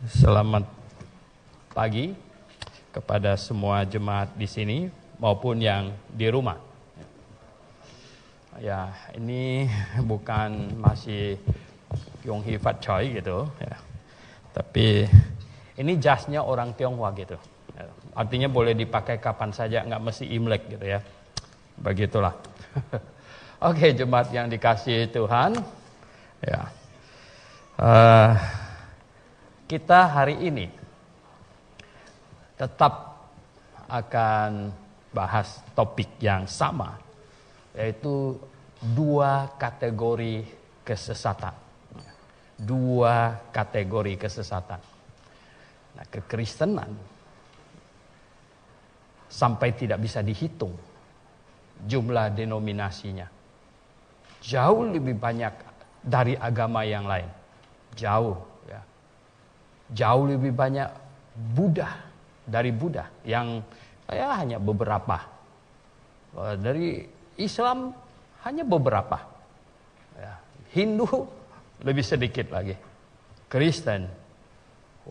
Selamat pagi kepada semua jemaat di sini maupun yang di rumah. Ya, ini bukan masih Yong Hee Fat Choi gitu ya. Tapi ini jasnya orang Tionghoa gitu. Artinya boleh dipakai kapan saja, nggak mesti Imlek gitu ya. Begitulah. Oke, jemaat yang dikasihi Tuhan. Ya. Kita hari ini tetap akan bahas topik yang sama, yaitu dua kategori kesesatan. Dua kategori kesesatan. Nah, kekristenan sampai tidak bisa dihitung jumlah denominasinya. Jauh lebih banyak dari agama yang lain. Jauh. Jauh lebih banyak Buddha dari Buddha yang hanya beberapa. Dari Islam hanya beberapa. Hindu lebih sedikit lagi. Kristen,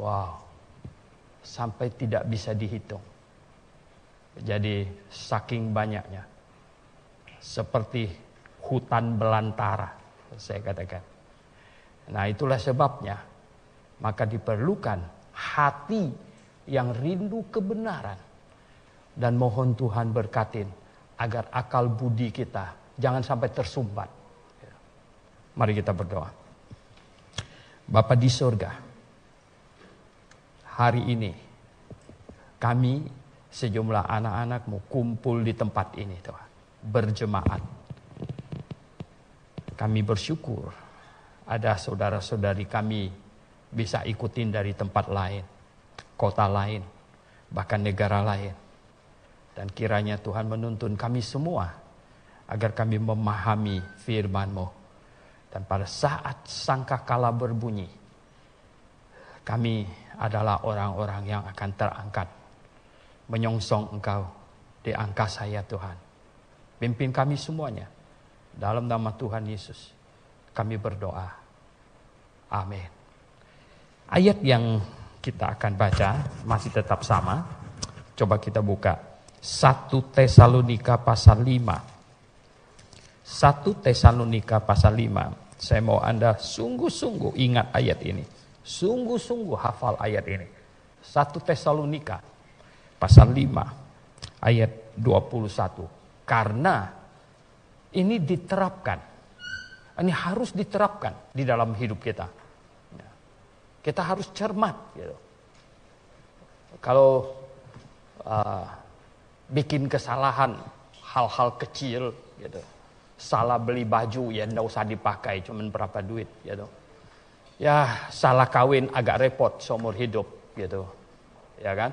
wow, sampai tidak bisa dihitung. Jadi saking banyaknya, seperti hutan belantara, saya katakan. Nah, itulah sebabnya maka diperlukan hati yang rindu kebenaran. Dan mohon Tuhan berkatin agar akal budi kita jangan sampai tersumbat. Mari kita berdoa. Bapa di surga, hari ini kami sejumlah anak-anak-Mu kumpul di tempat ini, Tuhan, berjemaat. Kami bersyukur ada saudara-saudari kami bisa ikutin dari tempat lain, kota lain, bahkan negara lain. Dan kiranya Tuhan menuntun kami semua agar kami memahami firman-Mu. Dan pada saat sangkakala berbunyi, kami adalah orang-orang yang akan terangkat, menyongsong Engkau di angkasa ya Tuhan. Pimpin kami semuanya. Dalam nama Tuhan Yesus kami berdoa. Amin. Ayat yang kita akan baca masih tetap sama. Coba kita buka 1 Tesalonika pasal 5. 1 Tesalonika pasal 5. Saya mau Anda sungguh-sungguh ingat ayat ini. Sungguh-sungguh hafal ayat ini. 1 Tesalonika pasal 5 ayat 21. Karena ini diterapkan. Ini harus diterapkan di dalam hidup kita. Kita harus cermat gitu. Kalau bikin kesalahan hal-hal kecil gitu. Salah beli baju ya enggak usah dipakai, cuman berapa duit gitu. Ya, salah kawin agak repot seumur hidup gitu. Ya kan?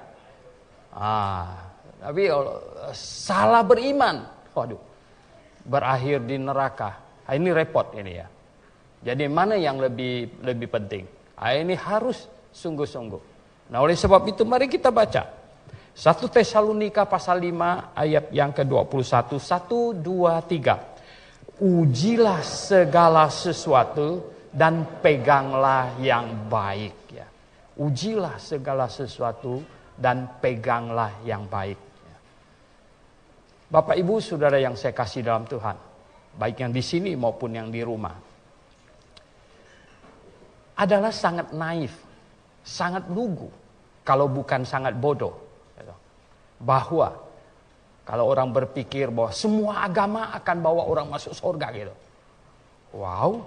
Tapi salah beriman, waduh, berakhir di neraka. Ini repot ini ya. Jadi mana yang lebih penting? Ini harus sungguh-sungguh. Nah, oleh sebab itu mari kita baca 1 Tesalonika pasal 5 ayat yang ke-21. 1, 2, 3. Ujilah segala sesuatu dan peganglah yang baik ya. Ujilah segala sesuatu dan peganglah yang baik ya. Bapak Ibu Saudara yang saya kasih dalam Tuhan, baik yang di sini maupun yang di rumah, adalah sangat naif, sangat lugu, kalau bukan sangat bodoh. Bahwa kalau orang berpikir bahwa semua agama akan bawa orang masuk surga gitu. Wow,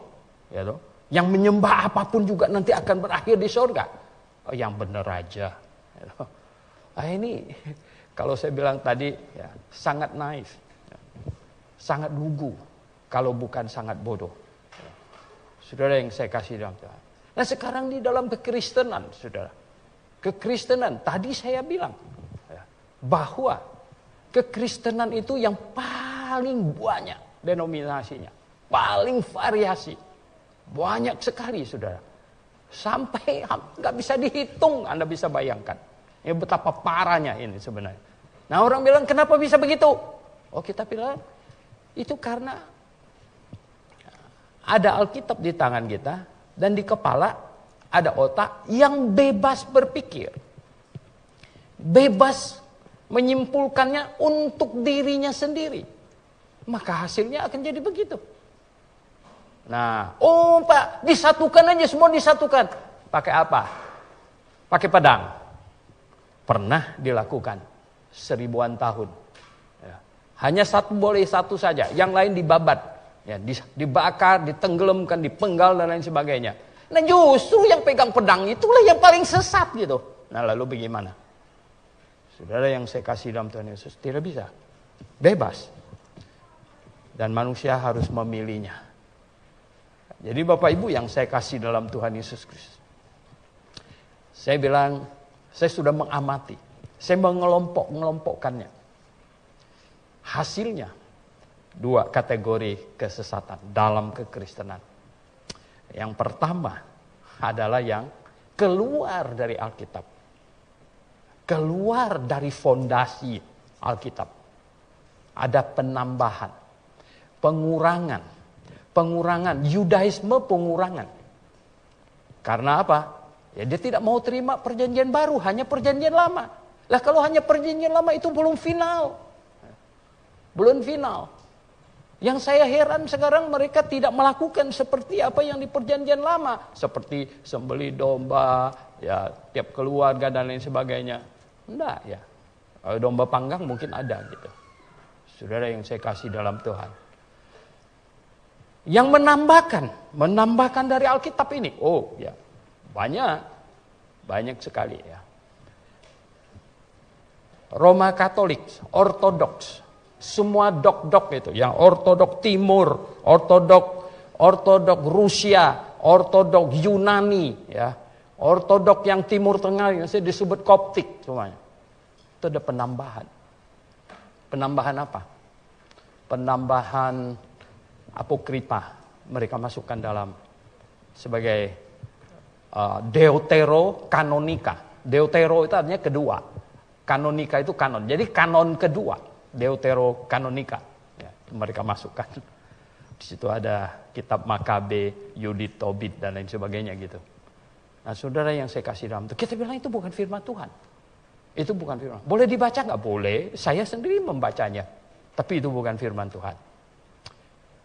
gitu. Yang menyembah apapun juga nanti akan berakhir di surga. Yang benar aja. Gitu. Ini kalau saya bilang tadi ya, sangat naif, sangat lugu, kalau bukan sangat bodoh. Saudara yang saya kasih dalam Tuhan. Nah, sekarang di dalam kekristenan, saudara. Kekristenan, tadi saya bilang bahwa kekristenan itu yang paling banyak denominasinya. Paling variasi. Banyak sekali, saudara. Sampai nggak bisa dihitung, Anda bisa bayangkan. Ya, betapa parahnya ini sebenarnya. Nah, orang bilang, kenapa bisa begitu? Oh, kita bilang, itu karena ada Alkitab di tangan kita. Dan di kepala ada otak yang bebas berpikir. Bebas menyimpulkannya untuk dirinya sendiri. Maka hasilnya akan jadi begitu. Nah, Pak, disatukan aja, semua disatukan. Pakai apa? Pakai pedang. Pernah dilakukan 1000-an tahun. Ya. Hanya boleh satu saja, yang lain dibabat. Ya, dibakar, ditenggelamkan, dipenggal dan lain sebagainya. Nah justru yang pegang pedang itulah yang paling sesat gitu. Nah lalu bagaimana? Saudara yang saya kasih dalam Tuhan Yesus, tidak bisa. Bebas. Dan manusia harus memilihnya. Jadi Bapak Ibu yang saya kasih dalam Tuhan Yesus Kristus. Saya bilang, saya sudah mengamati. Saya mengelompokkannya. Hasilnya, 2 kategori kesesatan dalam kekristenan. Yang pertama adalah yang keluar dari Alkitab. Keluar dari fondasi Alkitab. Ada penambahan, pengurangan, Yudaisme pengurangan. Karena apa? Ya dia tidak mau terima perjanjian baru, hanya perjanjian lama. Lah kalau hanya perjanjian lama itu belum final. Belum final. Yang saya heran sekarang mereka tidak melakukan seperti apa yang di perjanjian lama. Seperti sembelih domba, ya tiap keluarga dan lain sebagainya. Enggak ya. Kalau domba panggang mungkin ada gitu. Saudara yang saya kasih dalam Tuhan. Yang menambahkan dari Alkitab ini. Oh ya, banyak sekali ya. Roma Katolik, Ortodoks. Semua dok-dok itu, yang ortodok timur, ortodok Rusia, ortodok Yunani, ya, ortodok yang timur tengah yang saya disebut Koptik semuanya. Itu ada penambahan. Penambahan apa? Penambahan apokripa mereka masukkan dalam sebagai deuterokanonika. Deutero itu artinya kedua. Kanonika itu kanon. Jadi kanon kedua. Deuterokanonika, ya, mereka masukkan. Di situ ada kitab Makabe, Yudit, Tobit dan lain sebagainya gitu. Nah, saudara yang saya kasih dalam itu, kita bilang itu bukan firman Tuhan. Itu bukan firman. Boleh dibaca nggak? Boleh. Saya sendiri membacanya, tapi itu bukan firman Tuhan.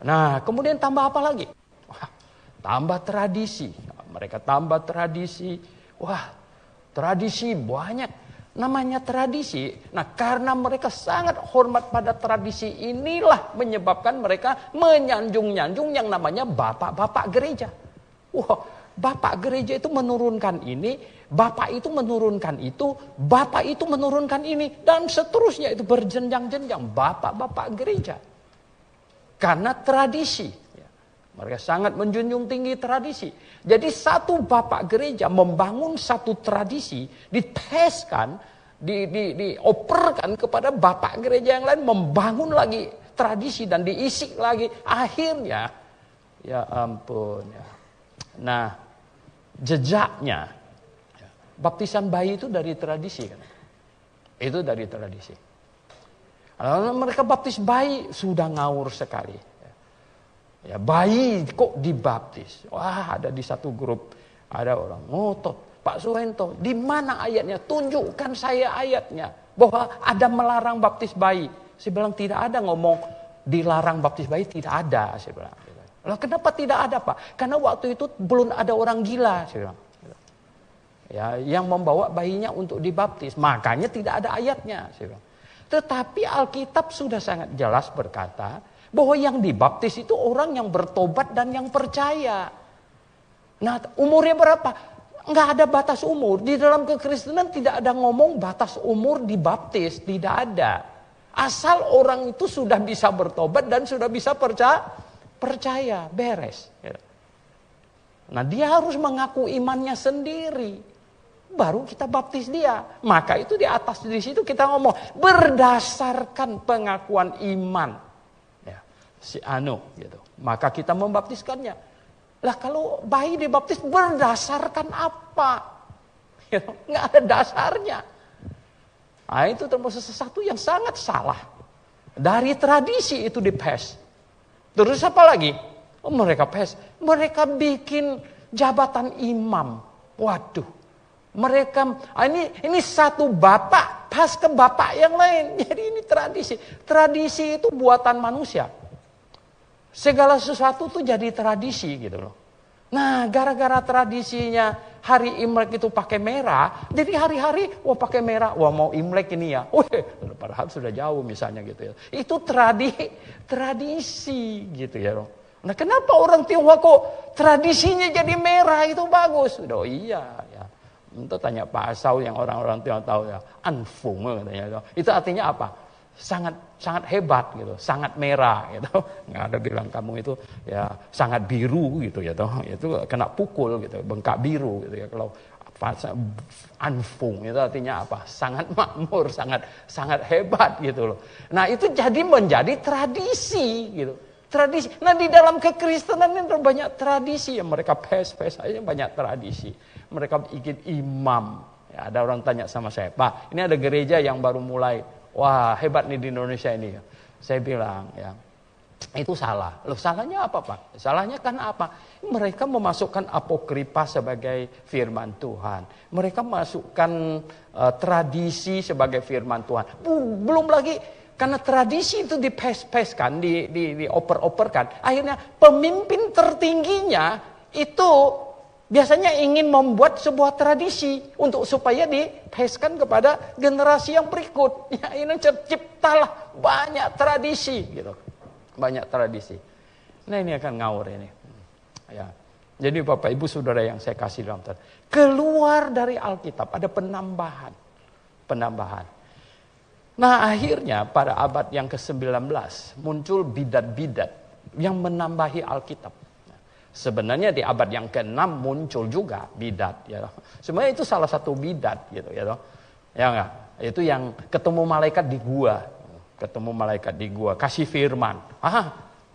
Nah, kemudian tambah apa lagi? Wah, tambah tradisi. Nah, mereka tambah tradisi. Wah, tradisi banyak. Namanya tradisi. Nah, karena mereka sangat hormat pada tradisi inilah menyebabkan mereka menyanjung-nyanjung yang namanya bapak-bapak gereja. Wah, bapak gereja itu menurunkan ini, bapak itu menurunkan itu, bapak itu menurunkan ini, dan seterusnya itu berjenjang-jenjang bapak-bapak gereja. Karena tradisi. Mereka sangat menjunjung tinggi tradisi. Jadi satu bapak gereja membangun satu tradisi, diteskan, dioperkan kepada bapak gereja yang lain, membangun lagi tradisi dan diisi lagi. Akhirnya, ya ampun. Ya. Nah, jejaknya, baptisan bayi itu dari tradisi kan? Itu dari tradisi. Kalau mereka baptis bayi sudah ngawur sekali. Ya, bayi kok dibaptis? Wah, ada di satu grup ada orang ngotot, Pak Suwento, di mana ayatnya? Tunjukkan saya ayatnya bahwa ada melarang baptis bayi. Saya bilang tidak ada ngomong dilarang baptis bayi, tidak ada. Saya bilang. Loh, kenapa tidak ada, Pak? Karena waktu itu belum ada orang gila. Saya bilang. Ya, yang membawa bayinya untuk dibaptis, makanya tidak ada ayatnya. Saya bilang. Tetapi Alkitab sudah sangat jelas berkata bahwa yang dibaptis itu orang yang bertobat dan yang percaya. Nah, umurnya berapa? Enggak ada batas umur. Di dalam kekristenan tidak ada ngomong batas umur dibaptis. Tidak ada. Asal orang itu sudah bisa bertobat dan sudah bisa percaya. Beres. Nah, dia harus mengaku imannya sendiri. Baru kita baptis dia. Maka itu di atas di situ kita ngomong berdasarkan pengakuan iman. Si gitu. Maka kita membaptiskannya. Lah kalau bayi dibaptis berdasarkan apa? Nggak ada dasarnya. Nah, itu termasuk sesuatu yang sangat salah. Dari tradisi itu dipes. Terus apa lagi? Oh, mereka pes. Mereka bikin jabatan imam. Waduh, mereka ini satu bapak pas ke bapak yang lain. Jadi ini tradisi. Tradisi itu buatan manusia. Segala sesuatu tuh jadi tradisi gitu loh. Nah, gara-gara tradisinya hari Imlek itu pakai merah, jadi hari-hari pakai merah, mau Imlek ini ya. Padahal sudah jauh misalnya gitu ya. Itu tradisi gitu ya. Nah, kenapa orang Tionghoa kok tradisinya jadi merah itu bagus? Iya ya. Untuk tanya Pak Asau yang orang-orang Tionghoa tahu ya, anfung katanya. Itu artinya apa? Sangat hebat gitu, sangat merah gitu. Nggak ada bilang kamu itu ya sangat biru gitu ya toh. Itu kena pukul gitu, bengkak biru gitu ya. Kalau anfung itu artinya apa? Sangat makmur, sangat hebat gitu loh. Nah, itu menjadi tradisi gitu. Tradisi. Nah, di dalam kekristenan ini banyak tradisi yang mereka pes aja banyak tradisi. Mereka bikin imam. Ya, ada orang tanya sama saya, "Pak, ini ada gereja yang baru mulai. Wah, hebat nih di Indonesia ini." Saya bilang, ya, itu salah. Loh, salahnya apa, Pak? Salahnya kan apa? Mereka memasukkan apokripa sebagai firman Tuhan. Mereka masukkan tradisi sebagai firman Tuhan. Belum lagi, karena tradisi itu dipes-peskan, dioper-operkan. Akhirnya pemimpin tertingginya itu biasanya ingin membuat sebuah tradisi supaya dipeskan kepada generasi yang berikut. Ya, ini terciptalah banyak tradisi gitu. Banyak tradisi. Nah, ini akan ngawur ini. Ya. Jadi Bapak Ibu Saudara yang saya kasih dalam Tuhan, keluar dari Alkitab ada penambahan. Nah, akhirnya pada abad yang ke-19 muncul bidat-bidat yang menambahi Alkitab. Sebenarnya di abad yang ke-6 muncul juga bidat ya. Sebenarnya itu salah satu bidat gitu ya. Ya enggak? Itu yang ketemu malaikat di gua. Kasih firman.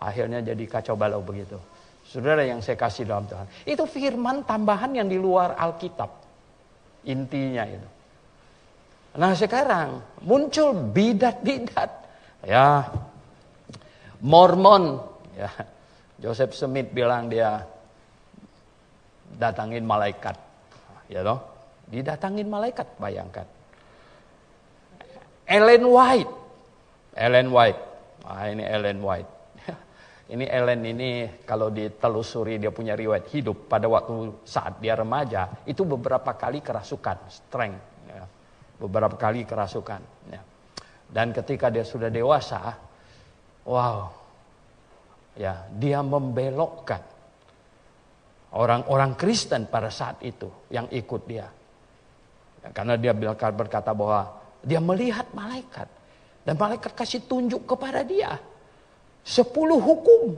Akhirnya jadi kacau balau begitu. Saudara yang saya kasih dalam Tuhan, itu firman tambahan yang di luar Alkitab. Intinya itu. Nah, sekarang muncul bidat-bidat. Ya. Mormon ya. Joseph Smith bilang dia datangin malaikat. Ya toh? Didatangin malaikat, bayangkan. Ellen White. Ini Ellen White. Ini Ellen ini kalau ditelusuri dia punya riwayat hidup pada waktu saat dia remaja, itu beberapa kali kerasukan, strength. Ya. Beberapa kali kerasukan. Ya. Dan ketika dia sudah dewasa, ya, dia membelokkan orang-orang Kristen pada saat itu yang ikut dia. Ya, karena dia berkata bahwa dia melihat malaikat. Dan malaikat kasih tunjuk kepada dia 10 hukum.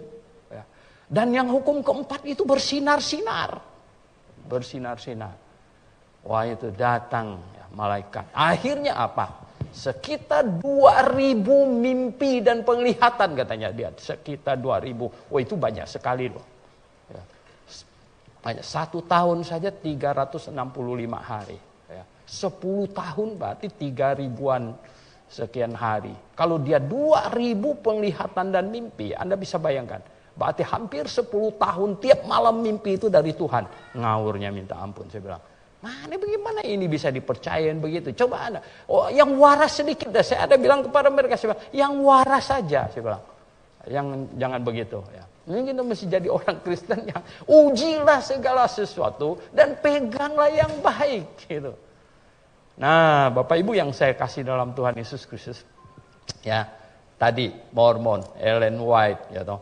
Ya. Dan yang hukum keempat itu bersinar-sinar. Wah, itu datang ya, malaikat. Akhirnya apa? Sekitar 2.000 mimpi dan penglihatan katanya dia. Sekitar 2.000. Itu banyak sekali loh. Ya. Banyak. 1 tahun saja 365 hari. Ya. 10 tahun berarti 3.000-an sekian hari. Kalau dia 2.000 penglihatan dan mimpi, Anda bisa bayangkan. Berarti hampir 10 tahun tiap malam mimpi itu dari Tuhan. Ngawurnya minta ampun, saya bilang. Mana bagaimana ini bisa dipercayain begitu? Coba Anda. Yang waras sedikit dah. Saya ada bilang kepada mereka, saya bilang, yang waras saja, saya bilang. Yang jangan begitu ya. Ini kita mesti jadi orang Kristen yang ujilah segala sesuatu dan peganglah yang baik gitu. Nah, Bapak Ibu yang saya kasih dalam Tuhan Yesus Kristus. Ya, tadi Mormon, Ellen White ya toh.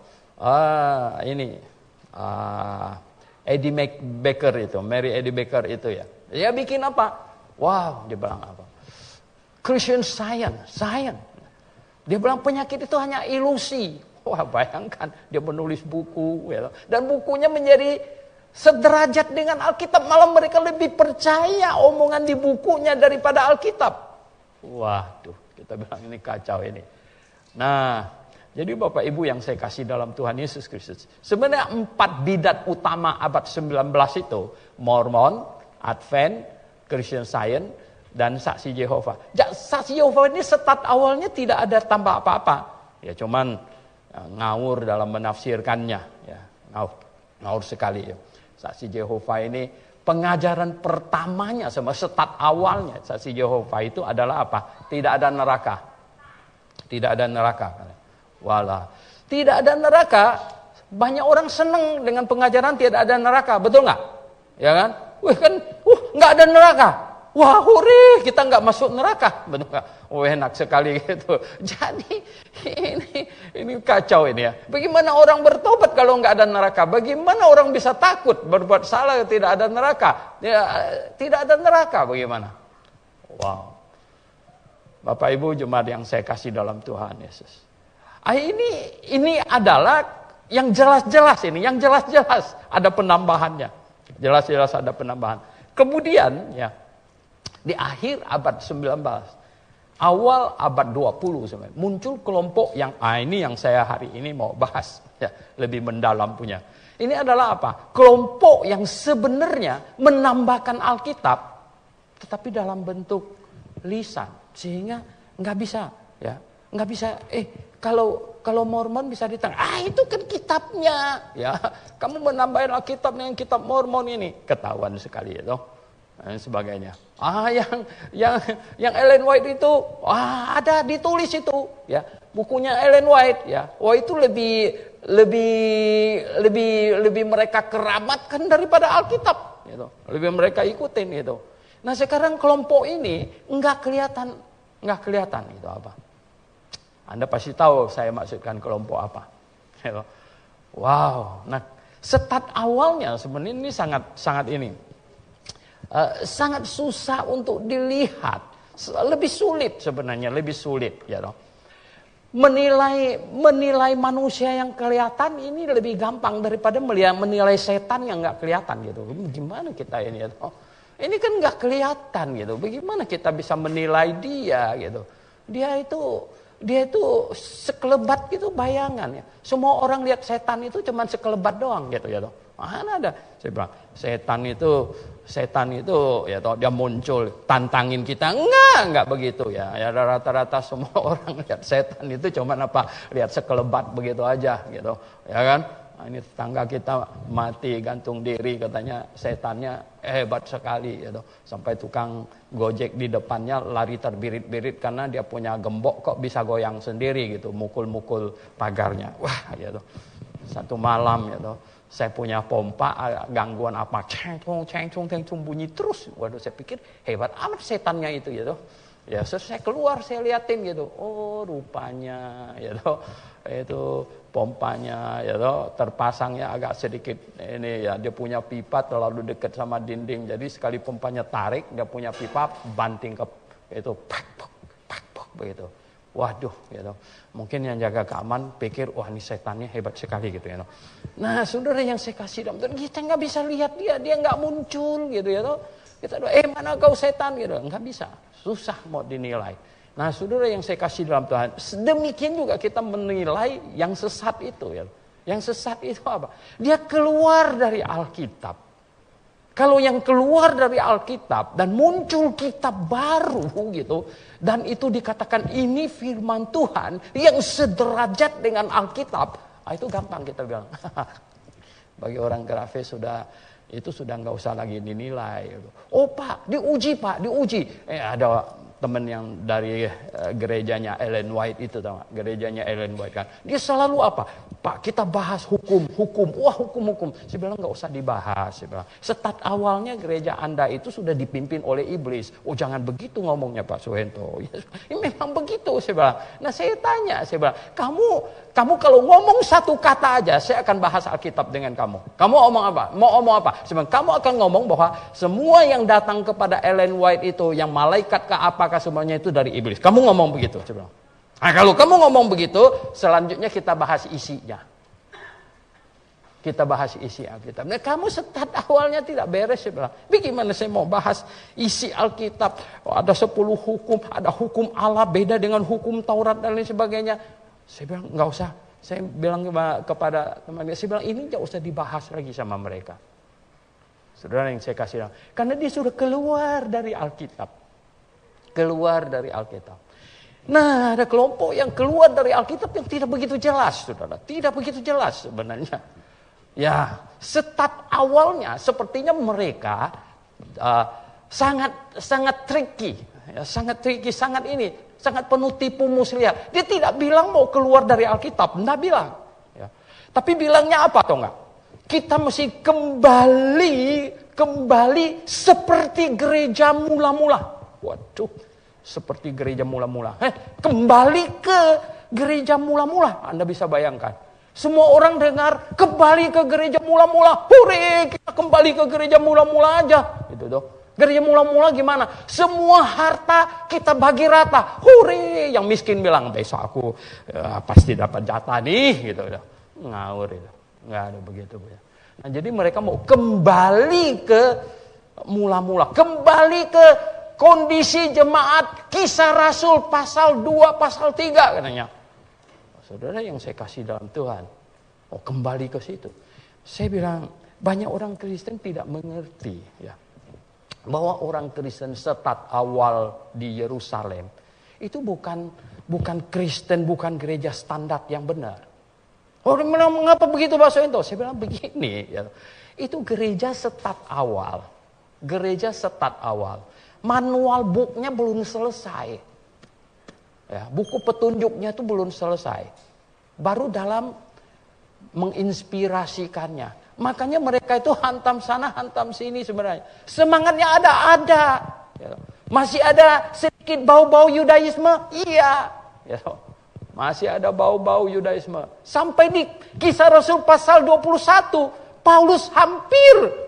Eddie Baker itu, Mary Eddie Baker itu ya. Dia bikin apa? Wow, dia bilang apa? Christian Science. Dia bilang penyakit itu hanya ilusi. Wah, bayangkan dia menulis buku ya. Dan bukunya menjadi sederajat dengan Alkitab. Malah mereka lebih percaya omongan di bukunya daripada Alkitab. Waduh, kita bilang ini kacau ini. Nah, jadi Bapak Ibu yang saya kasih dalam Tuhan Yesus Kristus. Sebenarnya 4 bidat utama abad 19 itu. Mormon, Advent, Christian Science, dan Saksi Yehova. Saksi Yehova ini start awalnya tidak ada tambah apa-apa. Ya cuman ngawur dalam menafsirkannya. Ya, ngawur sekali ya. Saksi Yehova ini Pengajaran pertamanya, start awalnya saksi Yehova itu adalah apa? Tidak ada neraka. Tidak ada neraka. Walah, tidak ada neraka. Banyak orang senang dengan pengajaran tidak ada neraka, betul nggak? Ya kan? Wih kan, nggak ada neraka. Wah, hore, kita nggak masuk neraka, betul nggak? Enak sekali gitu. Jadi ini kacau ini ya. Bagaimana orang bertobat kalau nggak ada neraka? Bagaimana orang bisa takut berbuat salah tidak ada neraka? Ya, tidak ada neraka, bagaimana? Wow. Bapak Ibu jemaat yang saya kasih dalam Tuhan Yesus. Ini adalah yang jelas-jelas ini, yang jelas-jelas ada penambahannya. Jelas-jelas ada penambahan. Kemudian ya, di akhir abad 19, awal abad 20 sebenarnya, muncul kelompok yang ini yang saya hari ini mau bahas ya, lebih mendalam punya. Ini adalah apa? Kelompok yang sebenarnya menambahkan Alkitab tetapi dalam bentuk lisan, sehingga nggak bisa ya, nggak bisa kalau Mormon bisa ditanya, itu kan kitabnya ya, kamu menambahin Alkitab dengan kitab Mormon ini, ketahuan sekali ya toh. Dan sebagainya. Yang Ellen White itu ada ditulis itu ya, bukunya Ellen White ya. Wah, itu lebih mereka keramatkan daripada Alkitab gitu. Lebih mereka ikutin gitu. Nah, sekarang kelompok ini enggak kelihatan itu apa. Anda pasti tahu saya maksudkan kelompok apa. Gitu. Wow. Nah, start awalnya sebenarnya ini sangat ini. Sangat susah untuk dilihat, lebih sulit sebenarnya, lebih sulit ya toh. Menilai manusia yang kelihatan ini lebih gampang daripada menilai setan yang nggak kelihatan gitu. Gimana kita ini ya toh? Ini kan nggak kelihatan gitu. Bagaimana kita bisa menilai dia gitu? Dia itu sekelebat gitu bayangan ya. Semua orang lihat setan itu cuma sekelebat doang gitu ya toh. Mana ada? Saya bilang, setan itu ya toh dia muncul tantangin kita. Enggak begitu ya. Ya rata-rata semua orang lihat setan itu cuman lihat sekelebat begitu aja gitu. Ya kan? Nah, ini tetangga kita mati gantung diri, katanya setannya hebat sekali gitu. Sampai tukang Gojek di depannya lari terbirit-birit karena dia punya gembok kok bisa goyang sendiri gitu, mukul-mukul pagarnya. Wah, gitu. Satu malam gitu. Saya punya pompa, gangguan apa, cengcong bunyi terus. Waduh, saya pikir hebat amat setannya itu gitu. Ya, saya keluar, saya liatin gitu. Oh, rupanya gitu. Itu pompanya gitu, terpasangnya agak sedikit ini ya, dia punya pipa terlalu dekat sama dinding. Jadi sekali pompanya tarik, dia punya pipa banting ke itu pak begitu. Waduh, gitu. Mungkin yang jaga keamanan pikir, wah ini setannya hebat sekali gitu ya. Nah, saudara yang saya kasih dalam Tuhan, kita nggak bisa lihat dia nggak muncul gitu ya. Kita mana kau setan gitu, nggak bisa, susah mau dinilai. Nah, saudara yang saya kasih dalam Tuhan, demikian juga kita menilai yang sesat itu ya. Yang sesat itu apa? Dia keluar dari Alkitab. Kalau yang keluar dari Alkitab dan muncul kitab baru gitu, dan itu dikatakan ini firman Tuhan yang sederajat dengan Alkitab, itu gampang kita bilang. Bagi orang grafis sudah nggak usah lagi dinilai. Oh Pak, diuji. Ada teman yang dari gerejanya Ellen White itu, tahu nggak? Gerejanya Ellen White kan, dia selalu apa? Pak, kita bahas hukum. Wah, hukum. Saya bilang nggak usah dibahas. Saya bilang, start awalnya gereja Anda itu sudah dipimpin oleh iblis. Oh, jangan begitu ngomongnya Pak Suhento. Ya, memang begitu, saya bilang. Nah, saya tanya, saya bilang, kamu kalau ngomong satu kata aja, saya akan bahas Alkitab dengan kamu. Kamu ngomong apa? Mau ngomong apa? Saya bilang, kamu akan ngomong bahwa semua yang datang kepada Ellen White itu, yang malaikat ke apakah semuanya itu dari iblis. Kamu ngomong begitu, saya bilang. Nah, kalau kamu ngomong begitu, selanjutnya kita bahas isinya. Kita bahas isi Alkitab. Nah, kamu start awalnya tidak beres, saya bilang. Bagaimana saya mau bahas isi Alkitab? Oh, ada 10 hukum, ada hukum Allah beda dengan hukum Taurat dan lain sebagainya. Saya bilang, nggak usah. Saya bilang kepada teman saya bilang, ini nggak usah dibahas lagi sama mereka. Saudara yang saya kasih, karena dia sudah keluar dari Alkitab. Keluar dari Alkitab. Nah, ada kelompok yang keluar dari Alkitab yang tidak begitu jelas, saudara. Tidak begitu jelas sebenarnya. Ya, start awalnya sepertinya mereka sangat tricky, ya, sangat penuh tipu muslihat. Dia tidak bilang mau keluar dari Alkitab, enggak bilang. Ya. Tapi bilangnya apa atau enggak? Kita mesti kembali seperti gereja mula-mula. Waduh, seperti gereja mula-mula. Kembali ke gereja mula-mula, Anda bisa bayangkan. Semua orang dengar, kembali ke gereja mula-mula. Hore, kita kembali ke gereja mula-mula aja. Gitu dong. Gereja mula-mula gimana? Semua harta kita bagi rata. Hore, yang miskin bilang, besok aku pasti dapat jatah nih. Gitu. Ngawur itu. Nggak ada begitu. Nah, jadi mereka mau kembali ke mula-mula. Kembali ke kondisi jemaat Kisah Rasul pasal 2, pasal 3 katanya. Saudara yang saya kasih dalam Tuhan, kembali ke situ. Saya bilang, banyak orang Kristen tidak mengerti ya, bahwa orang Kristen start awal di Yerusalem itu bukan Kristen, bukan gereja standar yang benar. Orang bilang, mengapa begitu bahasa itu? Saya bilang begini, ya, itu gereja start awal. Gereja start awal. Manual booknya belum selesai. Ya, buku petunjuknya itu belum selesai. Baru dalam menginspirasikannya. Makanya mereka itu hantam sana, hantam sini sebenarnya. Semangatnya ada. Ya. Masih ada sedikit bau-bau Yudaisme? Iya. Ya. Masih ada bau-bau Yudaisme. Sampai di Kisah Rasul pasal 21. Paulus hampir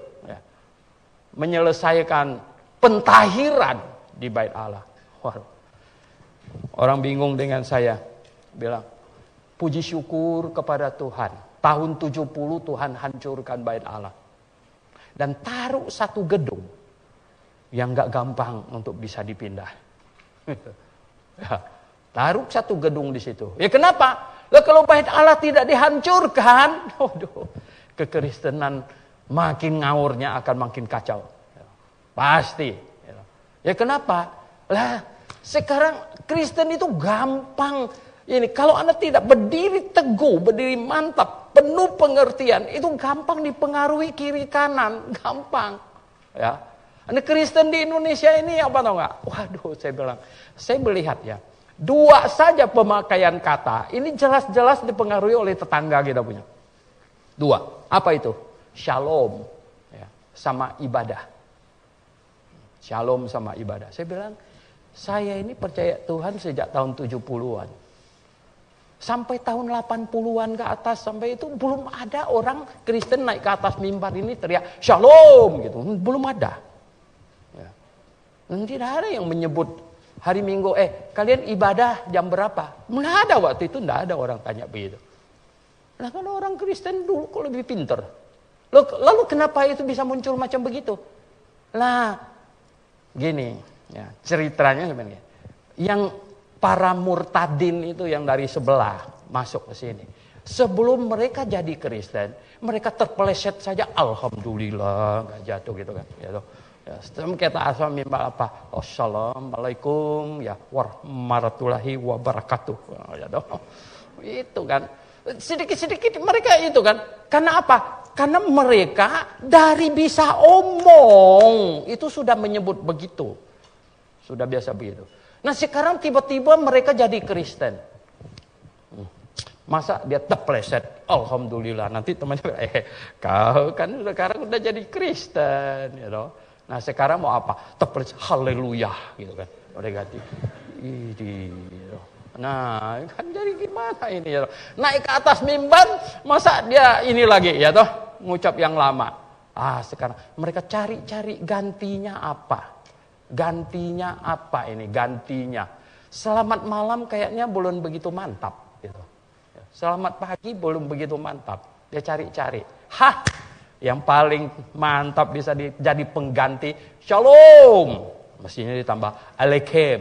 menyelesaikan pentahiran di bait Allah. Waduh. Orang bingung dengan saya. Bilang, puji syukur kepada Tuhan. Tahun 70 Tuhan hancurkan bait Allah. Dan taruh satu gedung yang gak gampang untuk bisa dipindah. Ya, taruh satu gedung di situ. Ya kenapa? Lah kalau bait Allah tidak dihancurkan, kekristenan makin ngawurnya akan makin kacau. Pasti. Ya kenapa? Lah sekarang Kristen itu gampang. Ini kalau Anda tidak berdiri teguh, berdiri mantap, penuh pengertian, itu gampang dipengaruhi kiri kanan, gampang. Ya. Anda Kristen di Indonesia ini apa tahu nggak? Waduh, saya bilang, saya melihat ya, 2 saja pemakaian kata, ini jelas-jelas dipengaruhi oleh tetangga kita punya. 2, apa itu? Shalom, ya, sama ibadah. Shalom sama ibadah. Saya bilang, saya ini percaya Tuhan sejak tahun 70-an. Sampai tahun 80-an ke atas, sampai itu belum ada orang Kristen naik ke atas mimbar ini teriak Shalom gitu. Belum ada. Ya. Dan tidak ada yang menyebut hari Minggu, kalian ibadah jam berapa? Nggak ada waktu itu, nggak ada orang tanya begitu. Nah kalau orang Kristen dulu kok lebih pinter. Lalu kenapa itu bisa muncul macam begitu? Lah, gini. Ya, ceritanya sebenarnya yang para murtadin itu yang dari sebelah masuk ke sini. Sebelum mereka jadi Kristen, mereka terpeleset saja alhamdulillah nggak jatuh gitu kan. Gitu. Ya, setelah kita asal mimba apa? Assalamualaikum ya warahmatullahi wabarakatuh. Ya, itu kan sedikit-sedikit mereka itu kan. Karena apa? Karena mereka dari bisa omong itu sudah menyebut begitu. Sudah biasa begitu. Nah sekarang tiba-tiba mereka jadi Kristen. Masa dia terpleset? Alhamdulillah. Nanti temannya bilang, kau kan sekarang udah jadi Kristen. You know? Nah sekarang mau apa? Terpleset, haleluya. Gitu kan. Udah ganti. Nah kan jadi gimana ini? Ya, naik ke atas mimbar, masa dia ini lagi ya toh? Ngucap yang lama. Sekarang mereka cari-cari gantinya apa? Gantinya apa ini? Gantinya selamat malam kayaknya belum begitu mantap gitu. Selamat pagi belum begitu mantap. Dia cari-cari. Yang paling mantap bisa jadi pengganti Shalom. Mestinya ditambah Alaikum.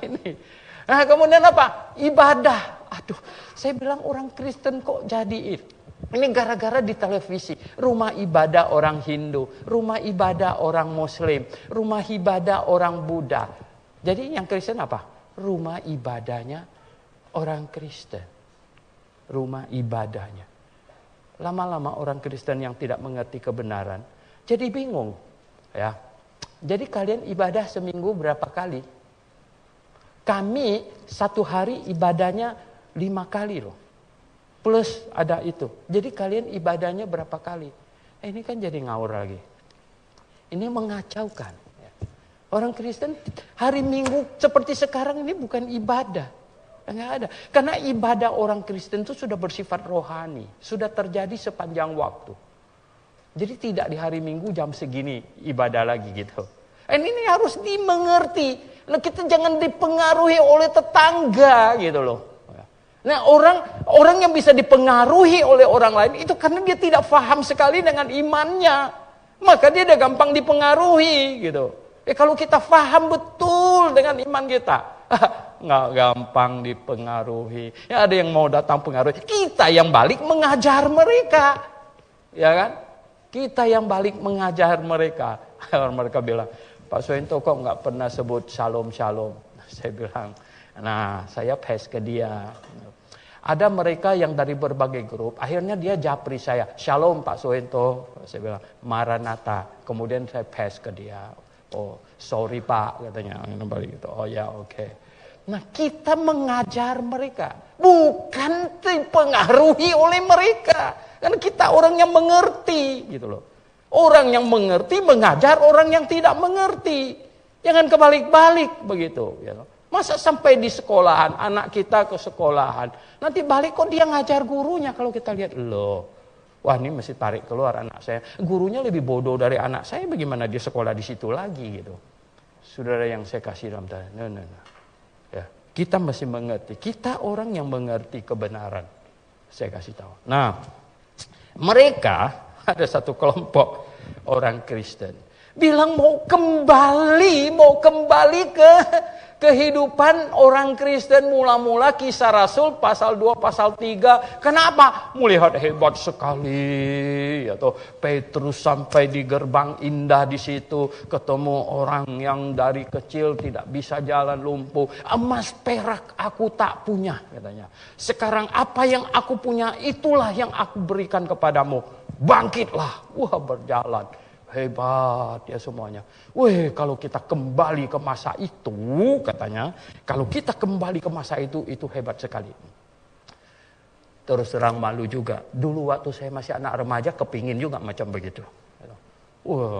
Ini. Nah, kemudian apa? Ibadah. Aduh, saya bilang orang Kristen kok jadi ini gara-gara di televisi, rumah ibadah orang Hindu, rumah ibadah orang Muslim, rumah ibadah orang Buddha. Jadi yang Kristen apa? Rumah ibadahnya orang Kristen. rumah ibadahnya. Lama-lama orang Kristen yang tidak mengerti kebenaran jadi bingung, ya. Jadi kalian ibadah seminggu berapa kali? Kami satu hari ibadahnya 5 kali loh. Plus ada itu. Jadi kalian ibadahnya berapa kali? Ini kan jadi ngawur lagi. Ini mengacaukan. Orang Kristen hari Minggu seperti sekarang ini bukan ibadah. Enggak ada. Karena ibadah orang Kristen itu sudah bersifat rohani. Sudah terjadi sepanjang waktu. Jadi tidak di hari Minggu jam segini ibadah lagi gitu. Ini harus dimengerti. Kita jangan dipengaruhi oleh tetangga gitu loh. Nah orang yang bisa dipengaruhi oleh orang lain itu karena dia tidak paham sekali dengan imannya. Maka dia udah gampang dipengaruhi gitu. Kalau kita paham betul dengan iman kita, nggak gampang dipengaruhi. Ya ada yang mau datang pengaruhi, kita yang balik mengajar mereka, ya kan? Kita yang balik mengajar mereka. Mereka bilang, Pak Suhento kok nggak pernah sebut shalom. Saya bilang, nah saya pass ke dia. Ada mereka yang dari berbagai grup, akhirnya dia japri saya, shalom Pak Suhento. Saya bilang, Maranatha. Kemudian saya pass ke dia. Oh, sorry Pak, katanya. Oh ya, oke. Nah, kita mengajar mereka, bukan dipengaruhi oleh mereka. Karena kita orang yang mengerti, gitu loh. Orang yang mengerti mengajar orang yang tidak mengerti. Jangan kebalik-balik begitu, ya. Masa sampai di sekolahan, anak kita ke sekolahan, nanti balik kok dia ngajar gurunya. Kalau kita lihat, loh, wah ini mesti tarik keluar anak saya. Gurunya lebih bodoh dari anak saya, bagaimana dia sekolah di situ lagi gitu. Saudara yang saya kasih dalam tanda, no. Ya, kita mesti mengerti. Kita orang yang mengerti kebenaran. Saya kasih tahu. Nah, mereka ada satu kelompok orang Kristen bilang mau kembali ke kehidupan orang Kristen mula-mula Kisah Rasul pasal 2 pasal 3. Kenapa? Melihat hebat sekali, atau Petrus sampai di gerbang indah di situ ketemu orang yang dari kecil tidak bisa jalan, lumpuh. Emas perak aku tak punya, katanya. Sekarang apa yang aku punya itulah yang aku berikan kepadamu. Bangkitlah. Wah, berjalan. Hebat ya semuanya. Kalau kita kembali ke masa itu, katanya, kalau kita kembali ke masa itu hebat sekali. Terus terang malu juga. Dulu waktu saya masih anak remaja, kepingin juga macam begitu.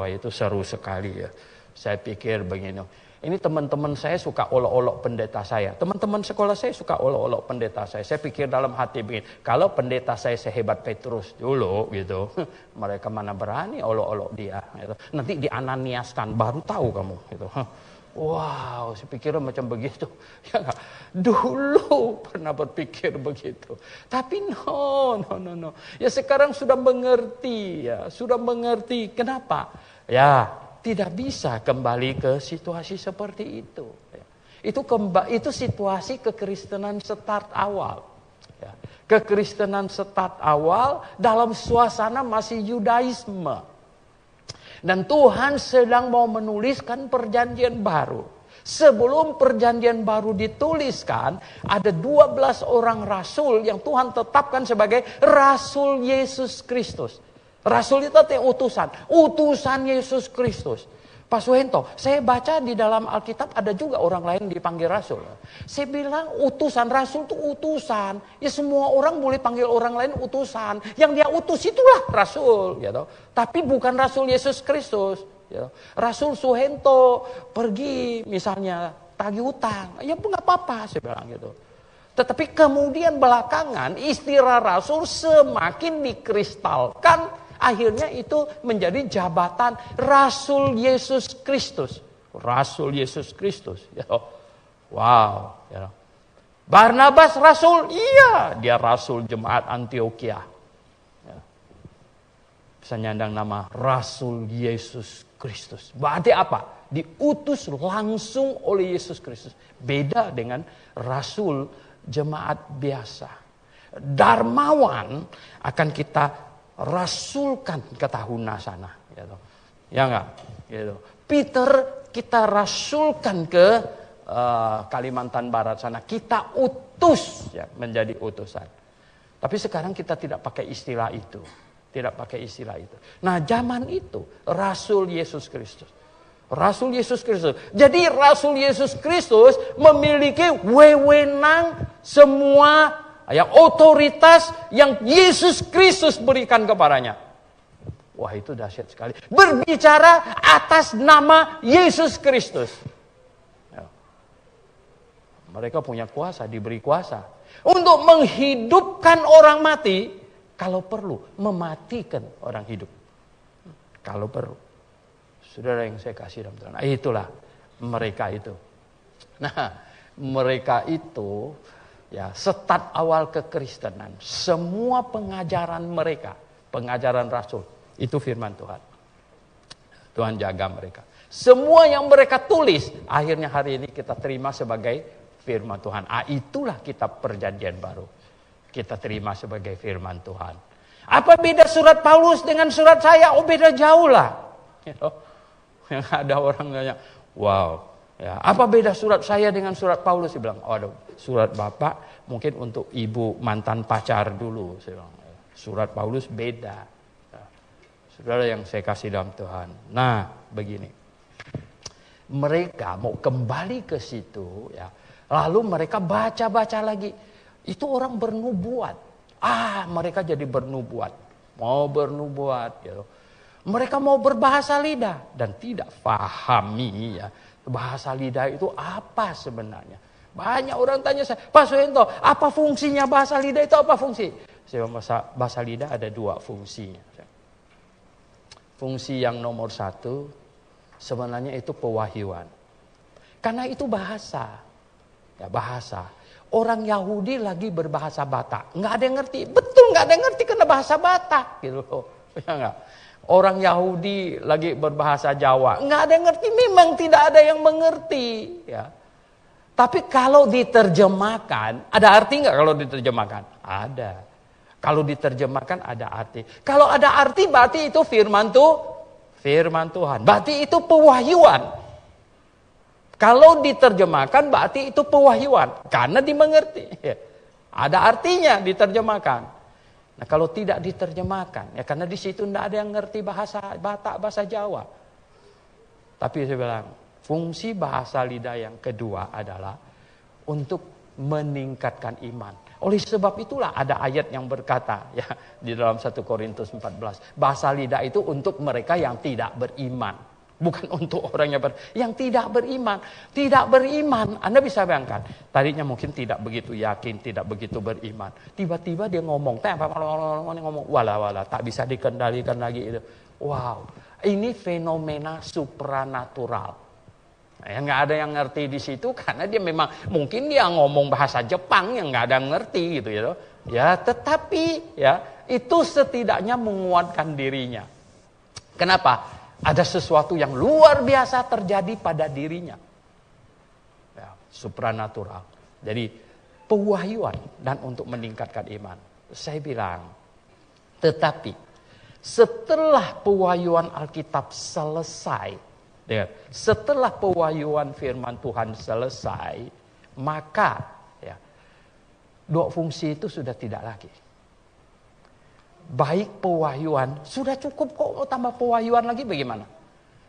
Itu seru sekali ya. Saya pikir begini. Ini teman-teman saya suka olok-olok pendeta saya. Teman-teman sekolah saya suka olok-olok pendeta saya. Saya pikir dalam hati begini, kalau pendeta saya sehebat Petrus dulu gitu, mereka mana berani olok-olok dia gitu. Nanti diananiaskan, baru tahu kamu gitu. Wow, saya pikir macam begitu. Ya, dulu pernah berpikir begitu. Tapi no. Ya sekarang sudah mengerti ya, sudah mengerti. Kenapa? Ya, tidak bisa kembali ke situasi seperti itu. Itu situasi kekristenan start awal. Kekristenan start awal dalam suasana masih Yudaisme. Dan Tuhan sedang mau menuliskan perjanjian baru. Sebelum perjanjian baru dituliskan, ada 12 orang rasul yang Tuhan tetapkan sebagai Rasul Yesus Kristus. Rasul itu artinya utusan Yesus Kristus. Pak Suhento, saya baca di dalam Alkitab ada juga orang lain dipanggil rasul. Saya bilang utusan, rasul itu utusan. Ya semua orang boleh panggil orang lain utusan. Yang dia utus itulah rasul, gitu. Tapi bukan Rasul Yesus Kristus. Gitu. Rasul Suhento pergi misalnya tagih utang, ya nggak apa-apa, saya bilang gitu. Tetapi kemudian belakangan istilah rasul semakin dikristalkan. Akhirnya itu menjadi jabatan Rasul Yesus Kristus. Rasul Yesus Kristus. Ya. Wow. Ya. Barnabas rasul? Iya. Dia rasul jemaat Antioquia. Ya. Bisa nyandang nama Rasul Yesus Kristus. Berarti apa? Diutus langsung oleh Yesus Kristus. Beda dengan rasul jemaat biasa. Darmawan akan kita rasulkan ke Tahuna sana, gitu. Ya enggak? Gitu. Peter kita rasulkan ke Kalimantan Barat sana, kita utus ya, menjadi utusan. Tapi sekarang kita tidak pakai istilah itu. Tidak pakai istilah itu. Nah, zaman itu Rasul Yesus Kristus. Rasul Yesus Kristus. Jadi Rasul Yesus Kristus memiliki wewenang semua otoritas yang Yesus Kristus berikan kepadanya. Wah, itu dahsyat sekali. Berbicara atas nama Yesus Kristus. Mereka punya kuasa, diberi kuasa untuk menghidupkan orang mati, kalau perlu mematikan orang hidup. Kalau perlu. Saudara yang saya kasih dalam Tuhan. Itulah mereka itu. Nah, mereka itu start awal kekristenan, semua pengajaran mereka, pengajaran Rasul, itu firman Tuhan. Tuhan jaga mereka. Semua yang mereka tulis, akhirnya hari ini kita terima sebagai firman Tuhan. Itulah kitab Perjanjian Baru. Kita terima sebagai firman Tuhan. Apa beda surat Paulus dengan surat saya? Oh, beda jauh lah. Yang ada orang nanya, wow. Apa beda surat saya dengan surat Paulus? Dia bilang, surat Bapak mungkin untuk ibu mantan pacar dulu. Saya bilang, surat Paulus beda. Saudara yang saya kasih dalam Tuhan. Nah, begini. Mereka mau kembali ke situ, lalu mereka baca-baca lagi. Itu orang bernubuat. Mereka jadi bernubuat. Mau bernubuat. Mereka mau berbahasa lidah. Dan tidak pahami bahasa lidah itu apa sebenarnya. Banyak orang tanya saya, Pak Suhento, apa fungsinya bahasa lidah itu, apa fungsi? Saya bahasa lidah ada 2 fungsinya. Fungsi yang nomor 1, sebenarnya itu pewahyuan. Karena itu bahasa. Bahasa. Orang Yahudi lagi berbahasa Batak. Nggak ada yang ngerti. Betul nggak ada yang ngerti karena bahasa Batak. Gitu loh. Ya nggak? Orang Yahudi lagi berbahasa Jawa. Nggak ada yang ngerti. Memang tidak ada yang mengerti. Tapi kalau diterjemahkan. Ada arti nggak kalau diterjemahkan? Ada. Kalau diterjemahkan ada arti. Kalau ada arti berarti itu firman Tuhan. Berarti itu pewahyuan. Kalau diterjemahkan berarti itu pewahyuan. Karena dimengerti. Ada artinya diterjemahkan. Nah, kalau tidak diterjemahkan. Karena di situ tidak ada yang ngerti bahasa Batak, bahasa Jawa. Tapi saya bilang. Fungsi bahasa lidah yang kedua adalah. Untuk meningkatkan iman. Oleh sebab itulah ada ayat yang berkata. Di dalam 1 Korintus 14. Bahasa lidah itu untuk mereka yang tidak beriman. Bukan untuk orang yang tidak beriman. Tidak beriman. Anda bisa bayangkan. Tadinya mungkin tidak begitu yakin. Tidak begitu beriman. Tiba-tiba dia ngomong. Wala. Tak bisa dikendalikan lagi itu. Wow. Ini fenomena supranatural. Nggak ada yang ngerti di situ. Karena dia memang. Mungkin dia ngomong bahasa Jepang. Yang nggak ada yang ngerti gitu ya. Tetapi itu setidaknya menguatkan dirinya. Kenapa? Ada sesuatu yang luar biasa terjadi pada dirinya. Supranatural. Jadi pewahyuan dan untuk meningkatkan iman. Saya bilang, tetapi setelah pewahyuan Alkitab selesai, setelah pewahyuan firman Tuhan selesai, maka 2 fungsi itu sudah tidak lagi. Baik pewahyuan, sudah cukup kok, mau tambah pewahyuan lagi bagaimana?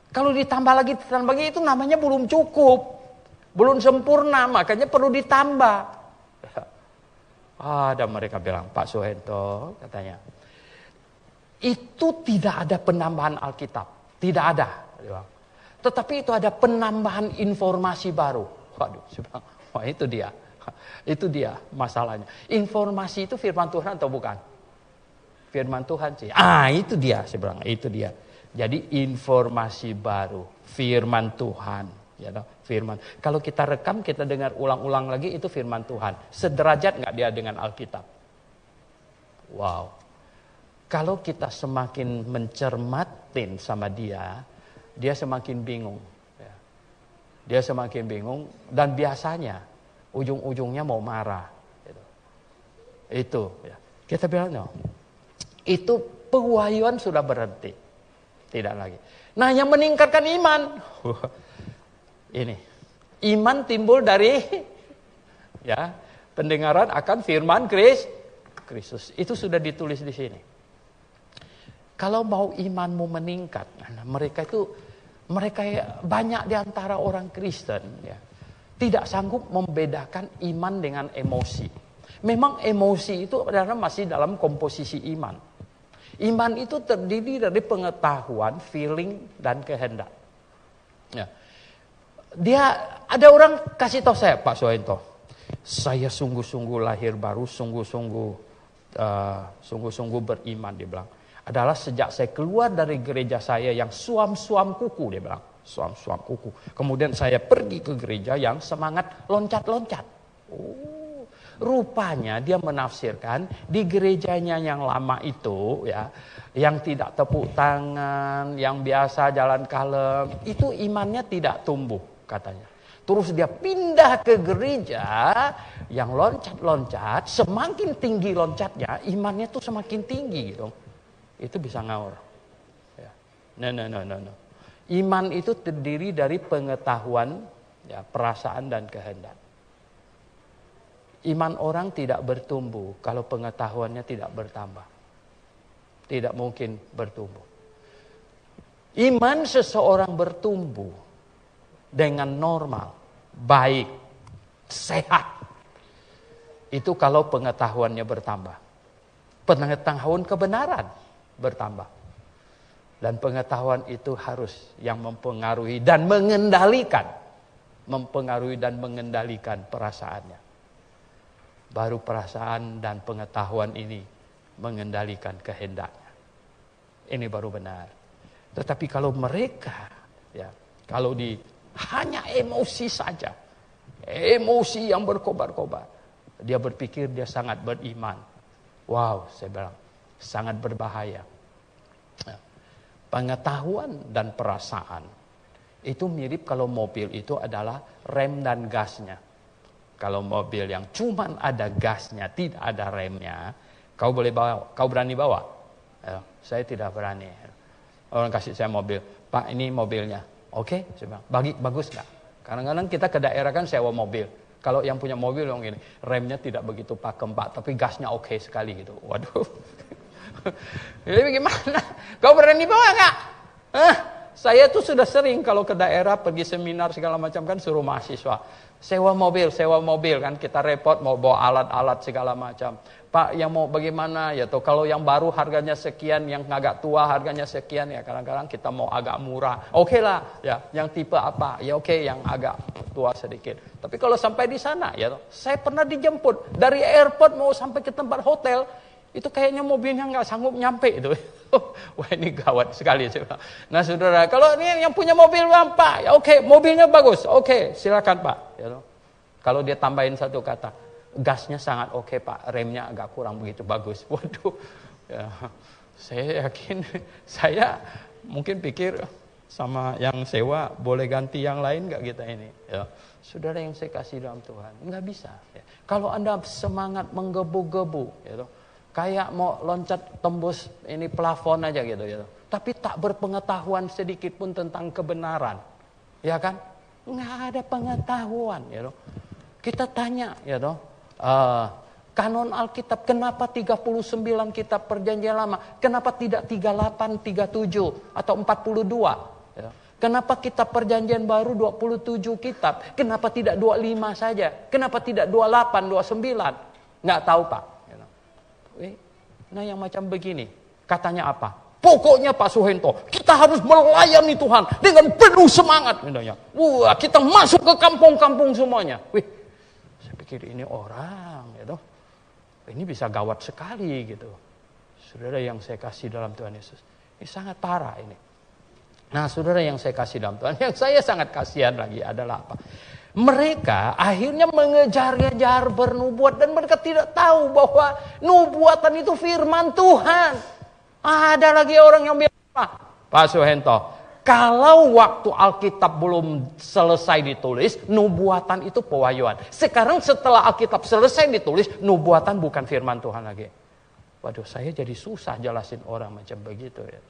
Kalau ditambah lagi itu namanya belum cukup. Belum sempurna, makanya perlu ditambah. Ada mereka bilang, Pak Suhento katanya, itu tidak ada penambahan Alkitab. Tidak ada. Tetapi itu ada penambahan informasi baru. Waduh, wah itu dia. Itu dia masalahnya. Informasi itu firman Tuhan atau bukan? Firman Tuhan sih. Itu dia, saya bilang, itu dia. Jadi informasi baru, firman Tuhan, firman. Kalau kita rekam, kita dengar ulang-ulang lagi, itu firman Tuhan. Sederajat nggak dia dengan Alkitab? Wow. Kalau kita semakin mencermatin sama dia semakin bingung. Dia semakin bingung dan biasanya ujung-ujungnya mau marah. Itu. Kita bilang no. Itu pewahyuan sudah berhenti. Tidak lagi. Nah, yang meningkatkan iman. Ini. Iman timbul dari pendengaran akan firman Kristus. Itu sudah ditulis di sini. Kalau mau imanmu meningkat, mereka banyak di antara orang Kristen ya, tidak sanggup membedakan iman dengan emosi. Memang emosi itu adalah masih dalam komposisi iman. Iman itu terdiri dari pengetahuan, feeling, dan kehendak. Ya. Ada orang kasih tahu saya, Pak Soento, saya sungguh-sungguh lahir baru, sungguh-sungguh beriman, dia bilang. Adalah sejak saya keluar dari gereja saya yang suam-suam kuku, dia bilang. Suam-suam kuku. Kemudian saya pergi ke gereja yang semangat loncat-loncat. Oh, rupanya dia menafsirkan di gerejanya yang lama itu, ya, yang tidak tepuk tangan, yang biasa jalan kalem, itu imannya tidak tumbuh, katanya. Terus dia pindah ke gereja yang loncat-loncat, semakin tinggi loncatnya, imannya tuh semakin tinggi gitu. Itu bisa ngawur. Ya. No. Iman itu terdiri dari pengetahuan, ya, perasaan dan kehendak. Iman orang tidak bertumbuh kalau pengetahuannya tidak bertambah. Tidak mungkin bertumbuh. Iman seseorang bertumbuh dengan normal, baik, sehat. Itu kalau pengetahuannya bertambah. Pengetahuan kebenaran bertambah. Dan pengetahuan itu harus yang mempengaruhi dan mengendalikan. Mempengaruhi dan mengendalikan perasaannya. Baru perasaan dan pengetahuan ini mengendalikan kehendaknya. Ini baru benar. Tetapi kalau mereka, ya, kalau hanya emosi saja, emosi yang berkobar-kobar, dia berpikir dia sangat beriman. Wow, saya bilang, sangat berbahaya. Pengetahuan dan perasaan itu mirip kalau mobil itu adalah rem dan gasnya. Kalau mobil yang cuman ada gasnya, tidak ada remnya, kau boleh bawa, kau berani bawa? Ya, saya tidak berani. Orang kasih saya mobil, Pak ini mobilnya, oke? Saya bilang, bagus nggak? Kadang-kadang kita ke daerah kan sewa mobil. Kalau yang punya mobil yang gini, remnya tidak begitu pakem Pak, tapi gasnya oke sekali gitu. Waduh. Jadi bagaimana? Kau berani bawa nggak? Saya tuh sudah sering kalau ke daerah pergi seminar segala macam kan suruh mahasiswa sewa mobil kan, kita repot mau bawa alat-alat segala macam. Pak yang mau bagaimana ya tuh, kalau yang baru harganya sekian, yang agak tua harganya sekian, ya kadang-kadang kita mau agak murah. Oke lah, ya yang tipe apa? Ya oke, yang agak tua sedikit. Tapi kalau sampai di sana ya tuh, saya pernah dijemput dari airport mau sampai ke tempat hotel. Itu kayaknya mobilnya nggak sanggup nyampe itu. Wah ini gawat sekali. Nah saudara, kalau ini yang punya mobil Pak, ya oke, mobilnya bagus, oke, silakan Pak. Ya, kalau dia tambahin satu kata, gasnya sangat oke Pak, remnya agak kurang begitu bagus. Waduh, ya, saya yakin, saya mungkin pikir sama yang sewa boleh ganti yang lain nggak kita ini. Ya. Saudara yang saya kasih dalam Tuhan, nggak bisa. Ya. Kalau Anda semangat menggebu-gebu, ya, kayak mau loncat tembus ini plafon aja gitu ya. Tapi tak berpengetahuan sedikit pun tentang kebenaran. Ya kan? Nggak ada pengetahuan ya. Kita tanya ya toh. Kanon Alkitab kenapa 39 kitab perjanjian lama? Kenapa tidak 38, 37 atau 42? Ya. Kenapa kitab perjanjian baru 27 kitab? Kenapa tidak 25 saja? Kenapa tidak 28, 29? Nggak tahu Pak. Nah yang macam begini, katanya apa? Pokoknya Pak Soento, kita harus melayani Tuhan dengan penuh semangat. Wah, kita masuk ke kampung-kampung semuanya. Wih, saya pikir ini orang, gitu. Ini bisa gawat sekali, gitu. Saudara yang saya kasih dalam Tuhan Yesus, ini sangat parah ini. Nah, saudara yang saya kasih dalam Tuhan, yang saya sangat kasihan lagi adalah apa? Mereka akhirnya mengejar-ngejar bernubuat dan mereka tidak tahu bahwa nubuatan itu firman Tuhan. Ada lagi orang yang bilang, Pak Soento, kalau waktu Alkitab belum selesai ditulis, nubuatan itu pewahyuan. Sekarang setelah Alkitab selesai ditulis, nubuatan bukan firman Tuhan lagi. Waduh, saya jadi susah jelasin orang macam begitu ya.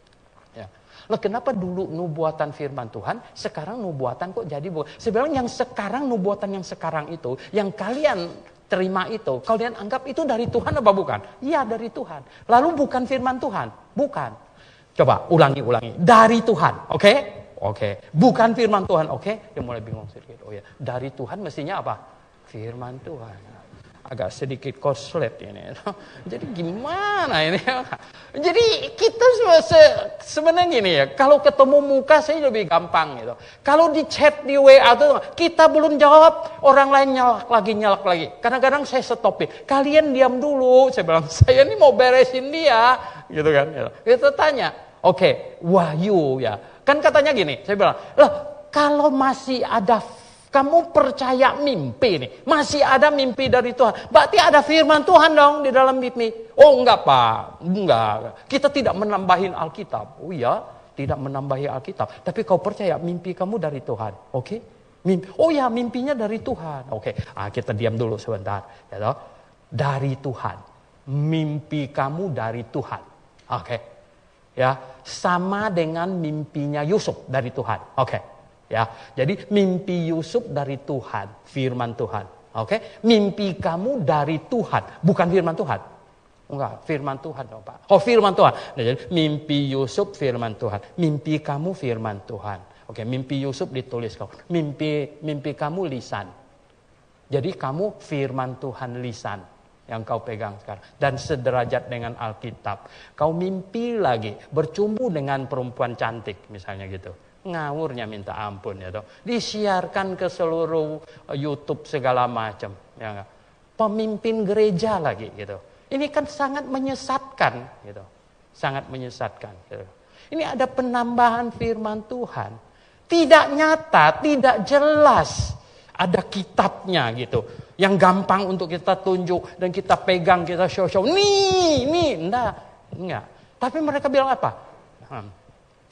Ya. Lah kenapa dulu nubuatan firman Tuhan, sekarang nubuatan kok jadi Sebenarnya yang sekarang nubuatan yang sekarang itu, yang kalian terima itu, kalian anggap itu dari Tuhan apa bukan? Iya, dari Tuhan. Lalu bukan firman Tuhan? Bukan. Coba ulangi. Dari Tuhan, oke? Oke. Bukan firman Tuhan, oke? Dia mulai bingung sedikit. Oh ya, dari Tuhan mestinya apa? Firman Tuhan. Agak sedikit koslet ini. Jadi gimana ini? Jadi kita sebenarnya gini ya, kalau ketemu muka saya lebih gampang gitu. Kalau di chat di WA tuh kita belum jawab, orang lain nyalak lagi. Kadang-kadang saya stopin. Kalian diam dulu, saya bilang, saya ini mau beresin dia, gitu kan. Kita tanya, oke, Wahyu ya. Kan katanya gini, saya bilang, loh kalau masih ada kamu percaya mimpi nih, masih ada mimpi dari Tuhan, berarti ada firman Tuhan dong di dalam mimpi. Oh enggak Pak, enggak. Kita tidak menambahin Alkitab. Oh iya, tidak menambahi Alkitab. Tapi kau percaya mimpi kamu dari Tuhan, oke? Oh ya, mimpinya dari Tuhan, oke. Kita diam dulu sebentar, ya toh? Dari Tuhan, mimpi kamu dari Tuhan, oke? Ya, sama dengan mimpinya Yusuf dari Tuhan, oke? Ya, jadi mimpi Yusuf dari Tuhan, firman Tuhan. Oke, mimpi kamu dari Tuhan, bukan firman Tuhan. Enggak, firman Tuhan dong, Pak. Oh, firman Tuhan. Nah, jadi mimpi Yusuf firman Tuhan, mimpi kamu firman Tuhan. Oke, mimpi Yusuf ditulis kau. Mimpi kamu lisan. Jadi kamu firman Tuhan lisan yang kau pegang sekarang dan sederajat dengan Alkitab. Kau mimpi lagi bercumbu dengan perempuan cantik misalnya gitu. Ngawurnya minta ampun ya toh. Disiarkan ke seluruh YouTube segala macam, ya enggak? Pemimpin gereja lagi gitu. Ini kan sangat menyesatkan gitu. Sangat menyesatkan gitu. Ini ada penambahan firman Tuhan. Tidak nyata, tidak jelas. Ada kitabnya gitu. Yang gampang untuk kita tunjuk dan kita pegang, kita show. Nih, enggak. Tapi mereka bilang apa?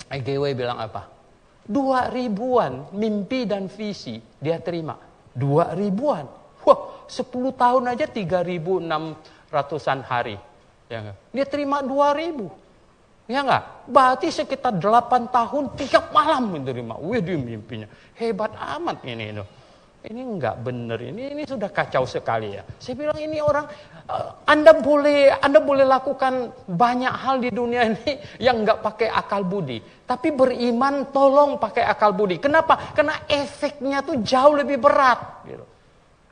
EGW bilang apa? 2.000-an mimpi dan visi dia terima. 2.000-an. Wah, 10 tahun aja 3.600-an hari. Ya enggak? Dia terima 2.000. Ya enggak? Berarti sekitar 8 tahun tiap malam menerima. Wih, dia mimpinya. Hebat amat ini. Ini enggak benar. Ini sudah kacau sekali ya. Saya bilang ini orang, Anda boleh lakukan banyak hal di dunia ini yang enggak pakai akal budi. Tapi beriman tolong pakai akal budi. Kenapa? Karena efeknya tuh jauh lebih berat. Gitu.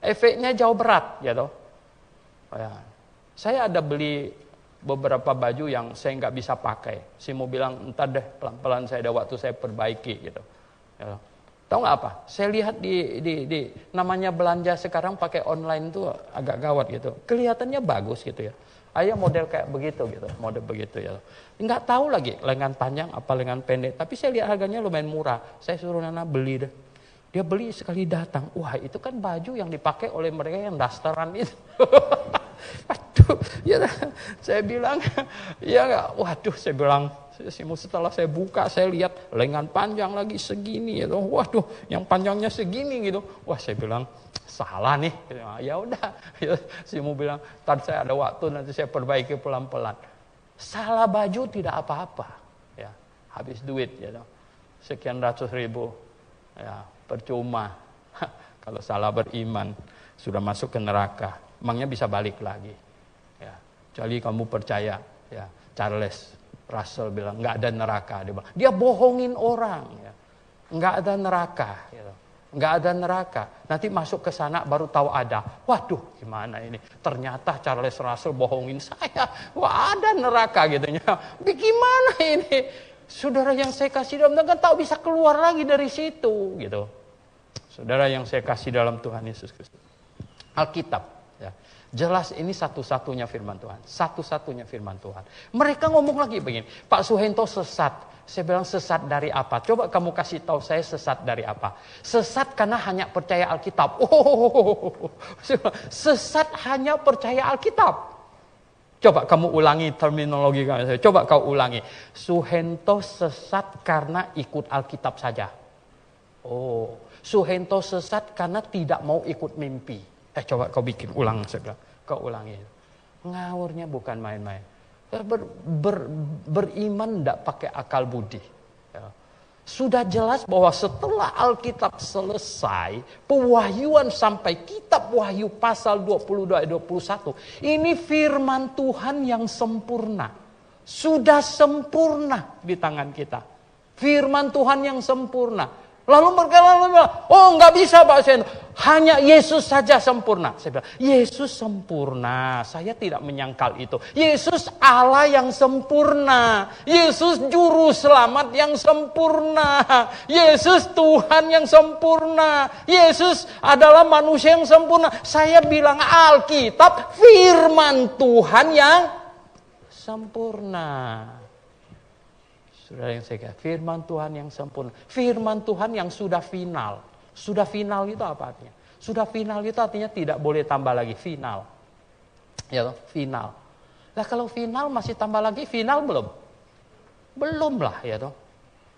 Efeknya jauh berat. Gitu. Ya. Saya ada beli beberapa baju yang saya enggak bisa pakai. Saya mau bilang, entar deh pelan-pelan saya ada waktu saya perbaiki. Gitu. Ya. Tahu nggak apa? Saya lihat di namanya belanja sekarang pakai online tuh agak gawat gitu. Kelihatannya bagus gitu ya. Ayah model kayak begitu gitu, model begitu ya. Nggak tahu lagi lengan panjang apa lengan pendek. Tapi saya lihat harganya lumayan murah. Saya suruh Nana beli deh. Dia beli sekali datang. Wah, itu kan baju yang dipakai oleh mereka yang dasteran itu. Aduh, ya saya bilang, ya nggak. Waduh, saya bilang. Setelah saya buka, saya lihat lengan panjang lagi segini gitu. Waduh, yang panjangnya segini gitu. Wah, saya bilang salah nih. Ya udah, saya mau bilang, tadi saya ada waktu nanti saya perbaiki pelan-pelan. Salah baju tidak apa-apa. Ya, habis duit ya. Sekian ratus ribu. Ya, percuma. Kalau salah beriman, sudah masuk ke neraka. Emangnya bisa balik lagi. Ya, kecuali kamu percaya, ya, Charles Russell bilang nggak ada neraka, dia bohongin orang, ya. Nggak ada neraka, gitu. Nggak ada neraka. Nanti masuk ke sana baru tahu ada. Waduh, gimana ini? Ternyata Charles Russell bohongin saya. Wah, ada neraka gitunya. Gimana ini? Saudara yang saya kasih dalam Tuhan kan tahu bisa keluar lagi dari situ, gitu. Saudara yang saya kasih dalam Tuhan Yesus Kristus. Alkitab, ya. Jelas ini satu-satunya firman Tuhan. Satu-satunya firman Tuhan. Mereka ngomong lagi begini, Pak Suhento sesat. Saya bilang sesat dari apa? Coba kamu kasih tahu saya sesat dari apa? Sesat karena hanya percaya Alkitab. Sesat hanya percaya Alkitab. Coba kamu ulangi terminologi kami. Coba kau ulangi. Suhento sesat karena ikut Alkitab saja. Oh, Suhento sesat karena tidak mau ikut mimpi. Coba kau bikin ulang segala. Kau ulangi. Ngawurnya bukan main-main. Beriman tidak pakai akal budi. Ya. Sudah jelas bahwa setelah Alkitab selesai, pewahyuan sampai kitab Wahyu pasal 22 ayat 21, ini firman Tuhan yang sempurna. Sudah sempurna di tangan kita. Firman Tuhan yang sempurna. Lalu mereka bilang, oh nggak bisa Pak Seno, hanya Yesus saja sempurna. Saya bilang, Yesus sempurna, saya tidak menyangkal itu. Yesus Allah yang sempurna, Yesus juru selamat yang sempurna, Yesus Tuhan yang sempurna, Yesus adalah manusia yang sempurna. Saya bilang Alkitab firman Tuhan yang sempurna. Saudara yang saya katakan, firman Tuhan yang sempurna. Firman Tuhan yang sudah final. Sudah final itu apa artinya? Sudah final itu artinya tidak boleh tambah lagi. Final. Ya toh, final. Lah kalau final masih tambah lagi, final belum? Belum lah ya toh.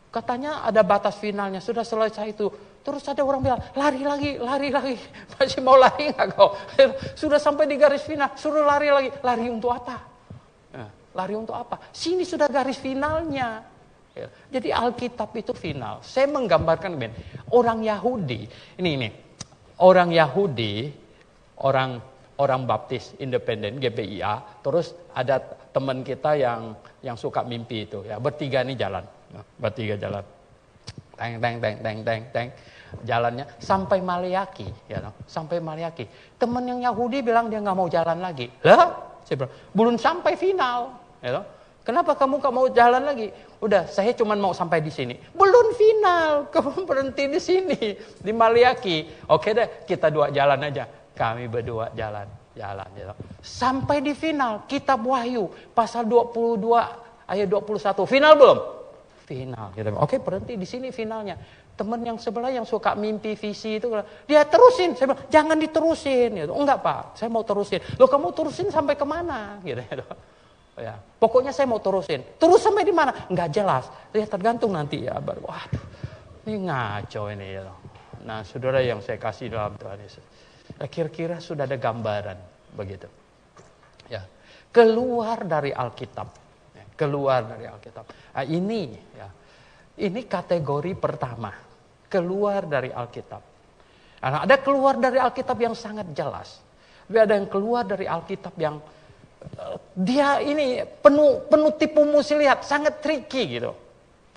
Katanya ada batas finalnya, sudah selesai itu. Terus ada orang bilang, lari lagi. Masih mau lari nggak kau? Sudah sampai di garis final, suruh lari lagi. Lari untuk apa? Lari untuk apa? Sini sudah garis finalnya. Jadi Alkitab itu final. Saya menggambarkan orang Yahudi, ini orang Yahudi, orang Baptis Independen GBIA, terus ada teman kita yang suka mimpi itu, ya bertiga nih jalan, bertiga jalan, teng, jalannya sampai Maleaki, ya, sampai Maleaki. Teman yang Yahudi bilang dia nggak mau jalan lagi, lah, saya bilang belum sampai final, ya. Kenapa kamu gak mau jalan lagi? Udah, saya cuma mau sampai di sini. Belum final, kamu berhenti di sini, di Maleaki. Oke deh, kita dua jalan aja. Kami berdua jalan. Sampai di final, kitab Wahyu, pasal 22 ayat 21. Final belum? Final. Oke, berhenti di sini finalnya. Teman yang sebelah yang suka mimpi visi itu, dia terusin. Saya bilang, jangan diterusin. Enggak Pak, saya mau terusin. Loh kamu terusin sampai kemana? Gitu. Ya, pokoknya saya mau terusin. Terus sampai di mana? Enggak jelas. Ya tergantung nanti ya. Waduh, ini ngaco ini. Ya. Nah, saudara yang saya kasih dalam Tuhan Yesus, kira-kira sudah ada gambaran begitu. Ya, keluar dari Alkitab. Ya, keluar dari Alkitab. Nah, ini kategori pertama. Keluar dari Alkitab. Nah, ada keluar dari Alkitab yang sangat jelas. Tapi ada yang keluar dari Alkitab yang dia ini penuh tipu muslihat, sangat tricky gitu,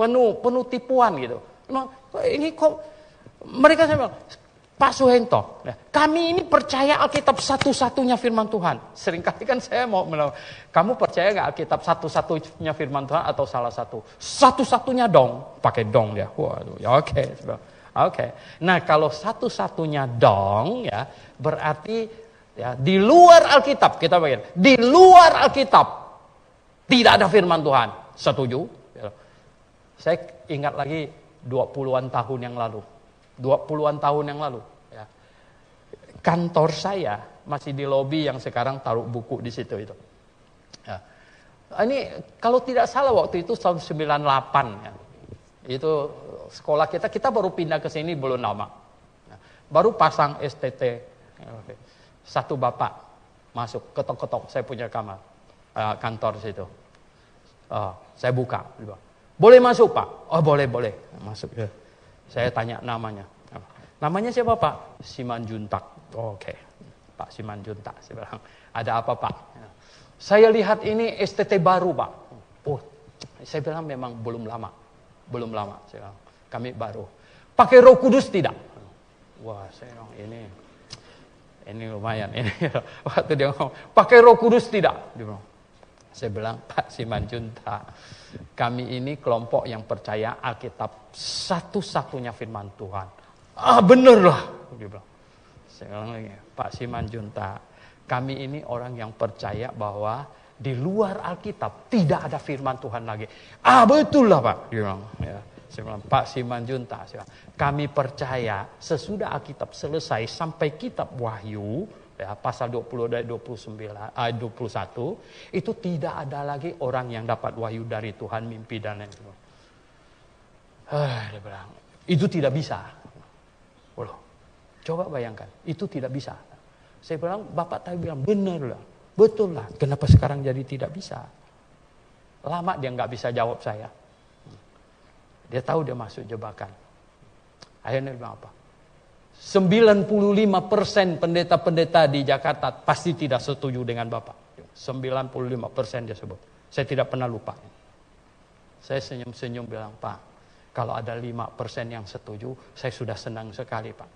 penuh tipuan gitu. Ini kok mereka saya bilang, Pak Suhento, ya, kami ini percaya Alkitab satu-satunya firman Tuhan. Seringkali kan saya mau bilang, kamu percaya nggak Alkitab satu-satunya firman Tuhan atau salah satu? Satu-satunya dong, pakai dong dia. Waduh, ya oke. Nah kalau satu-satunya dong, ya berarti. Ya, di luar Alkitab, kita bagian. Di luar Alkitab tidak ada firman Tuhan. Setuju? Ya. Saya ingat lagi 20-an tahun yang lalu. 20-an tahun yang lalu. Ya. Kantor saya masih di lobi yang sekarang taruh buku di situ itu. Ya. Ini kalau tidak salah waktu itu tahun 98 ya. Itu sekolah kita baru pindah ke sini belum lama. Ya. Baru pasang STT. Ya, okay. Satu bapak masuk, ketok-ketok saya punya kamar, kantor situ. Saya buka, boleh masuk Pak? Oh boleh, masuk. Ya. Saya tanya namanya. Namanya siapa Pak? Simanjuntak. Oke. Pak Simanjuntak. Saya bilang, ada apa Pak? Saya lihat ini STT baru Pak. Oh, saya bilang memang belum lama. Saya bilang, kami baru. Pakai Roh Kudus tidak? Wah, saya bilang ini lumayan ini. Waktu dia ngomong, pakai Roh Kudus tidak? Saya bilang, Pak Simanjuntak, kami ini kelompok yang percaya Alkitab satu-satunya firman Tuhan. Bener lah. Dia bilang. Saya bilang lagi, Pak Simanjuntak, kami ini orang yang percaya bahwa di luar Alkitab tidak ada firman Tuhan lagi. Betul lah Pak. Dia bilang, ya. Saya bilang, Pak Simanjuntak, kami percaya sesudah Alkitab selesai sampai kitab Wahyu, ya, pasal 20 dari 21, itu tidak ada lagi orang yang dapat wahyu dari Tuhan, mimpi dan lain sebagainya. Dia bilang, itu tidak bisa. Coba bayangkan, itu tidak bisa. Saya bilang, Bapak tadi bilang, benar lah, betul lah. Kenapa sekarang jadi tidak bisa? Lama dia nggak bisa jawab saya. Dia tahu dia masuk jebakan. Akhirnya dia bilang apa? 95% pendeta-pendeta di Jakarta pasti tidak setuju dengan Bapak. 95% dia sebut. Saya tidak pernah lupa. Saya senyum-senyum bilang, Pak, kalau ada 5% yang setuju, saya sudah senang sekali, Pak.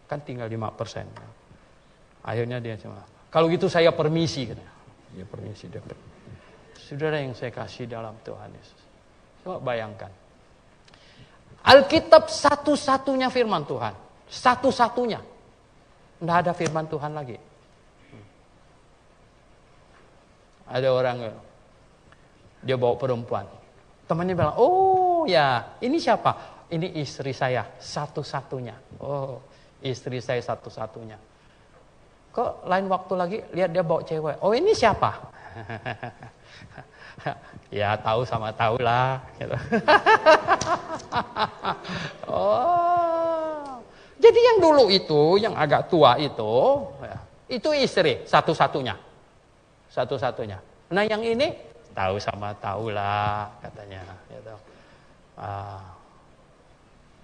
Kan tinggal 5%. Akhirnya dia cuma, kalau gitu saya permisi. Ya permisi. Dia. Saudara yang saya kasih dalam Tuhan Yesus. Coba bayangkan. Alkitab satu-satunya firman Tuhan. Satu-satunya. Tidak ada firman Tuhan lagi. Ada orang, dia bawa perempuan. Temannya bilang, oh ya, ini siapa? Ini istri saya, satu-satunya. Oh, istri saya satu-satunya. Kok lain waktu lagi, lihat dia bawa cewek. Oh, ini siapa? Ya, tahu sama tahu lah. Oh, jadi yang dulu itu, yang agak tua itu istri, satu-satunya. Satu-satunya. Nah yang ini tahu sama tahu lah katanya. Gitu.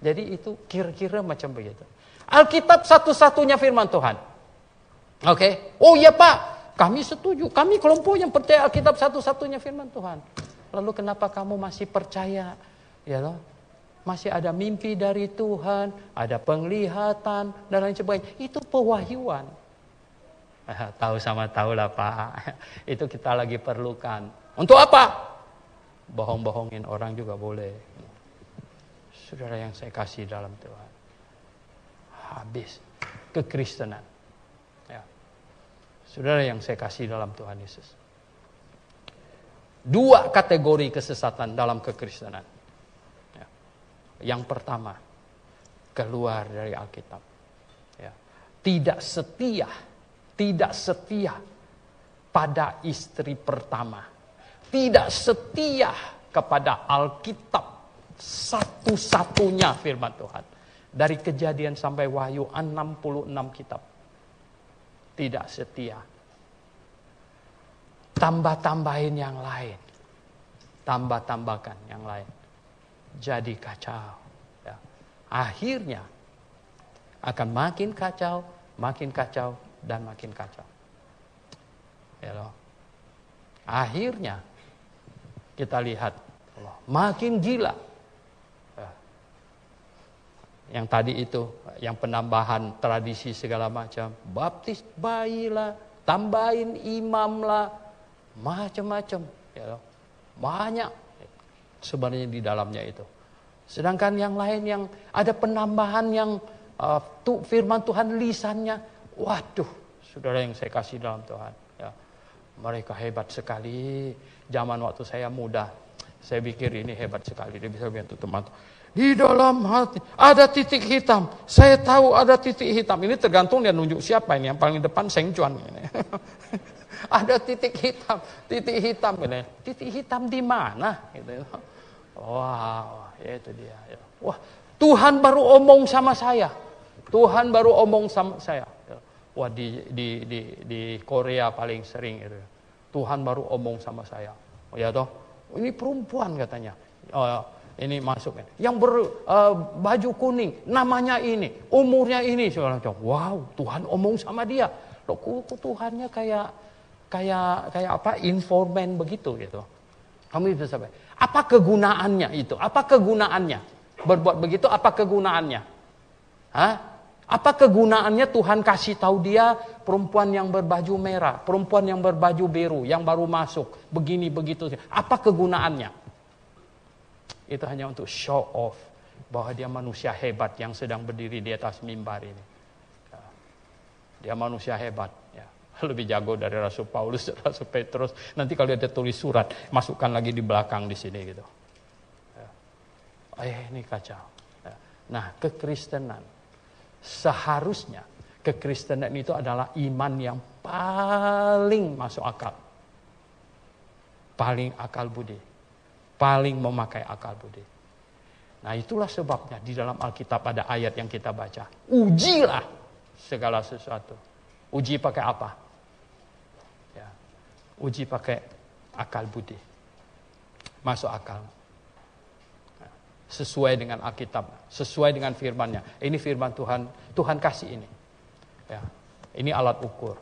Jadi itu kira-kira macam begitu. Alkitab satu-satunya firman Tuhan. Oke. Oh iya Pak, kami setuju. Kami kelompok yang percaya Alkitab satu-satunya firman Tuhan. Lalu kenapa kamu masih percaya? Ya loh. Masih ada mimpi dari Tuhan, ada penglihatan dan lain sebagainya. Itu pewahyuan. Tahu sama tahu lah Pak. Itu kita lagi perlukan. Untuk apa? Bohong-bohongin orang juga boleh. Saudara yang saya kasih dalam Tuhan. Habis kekristenan. Ya. Saudara yang saya kasih dalam Tuhan Yesus. 2 kategori kesesatan dalam kekristenan. Ya. Yang pertama, keluar dari Alkitab. Ya. Tidak setia pada istri pertama. Tidak setia kepada Alkitab satu-satunya firman Tuhan. Dari Kejadian sampai Wahyu 66 kitab. Tidak setia. Tambah-tambahin yang lain. Tambah-tambahkan yang lain. Jadi kacau. Ya. Akhirnya akan makin kacau, dan makin kacau. Ya loh. Akhirnya kita lihat makin gila. Ya. Yang tadi itu, yang penambahan tradisi segala macam, baptis bayi lah, tambahin imam lah, macam-macam. Ya loh. Banyak sebenarnya di dalamnya itu. Sedangkan yang lain yang ada penambahan yang firman Tuhan lisannya, waduh, saudara yang saya kasih dalam Tuhan. Ya, mereka hebat sekali. Zaman waktu saya muda, saya pikir ini hebat sekali. Dia bisa bantu teman. Di dalam hati ada titik hitam. Saya tahu ada titik hitam. Ini tergantung dia nunjuk siapa ini. Yang paling depan Seng Chuan ini. Ada titik hitam. Titik hitam ini. Titik hitam di mana? Gitu. Wow, itu dia. Wah, Tuhan baru omong sama saya. Tuhan baru omong sama saya. Wah, di Korea paling sering itu. Tuhan baru omong sama saya. Oh ya toh, ini perempuan katanya. Ini masuk. Yang berbaju kuning, namanya ini, umurnya ini. Wow, Tuhan omong sama dia. Loh, kok Tuhannya kayak apa? Informan begitu gitu. Kamu bisa sampai. Apa kegunaannya itu? Apa kegunaannya? Berbuat begitu apa kegunaannya? Hah? Apa kegunaannya Tuhan kasih tahu dia perempuan yang berbaju merah, perempuan yang berbaju biru, yang baru masuk, begini begitu. Apa kegunaannya? Itu hanya untuk show off bahwa dia manusia hebat yang sedang berdiri di atas mimbar ini. Dia manusia hebat, ya. Lebih jago dari Rasul Paulus, Rasul Petrus. Nanti kalau dia tulis surat, masukkan lagi di belakang di sini gitu. Ini kacau. Nah, kekristenan seharusnya kekristenan itu adalah iman yang paling masuk akal. Paling akal budi. Paling memakai akal budi. Nah, itulah sebabnya di dalam Alkitab ada ayat yang kita baca. Ujilah segala sesuatu. Uji pakai apa? Ya. Uji pakai akal budi. Masuk akal. sesuai dengan Alkitab, sesuai dengan firman-Nya. Ini firman Tuhan, Tuhan kasih ini. Ya. Ini alat ukur.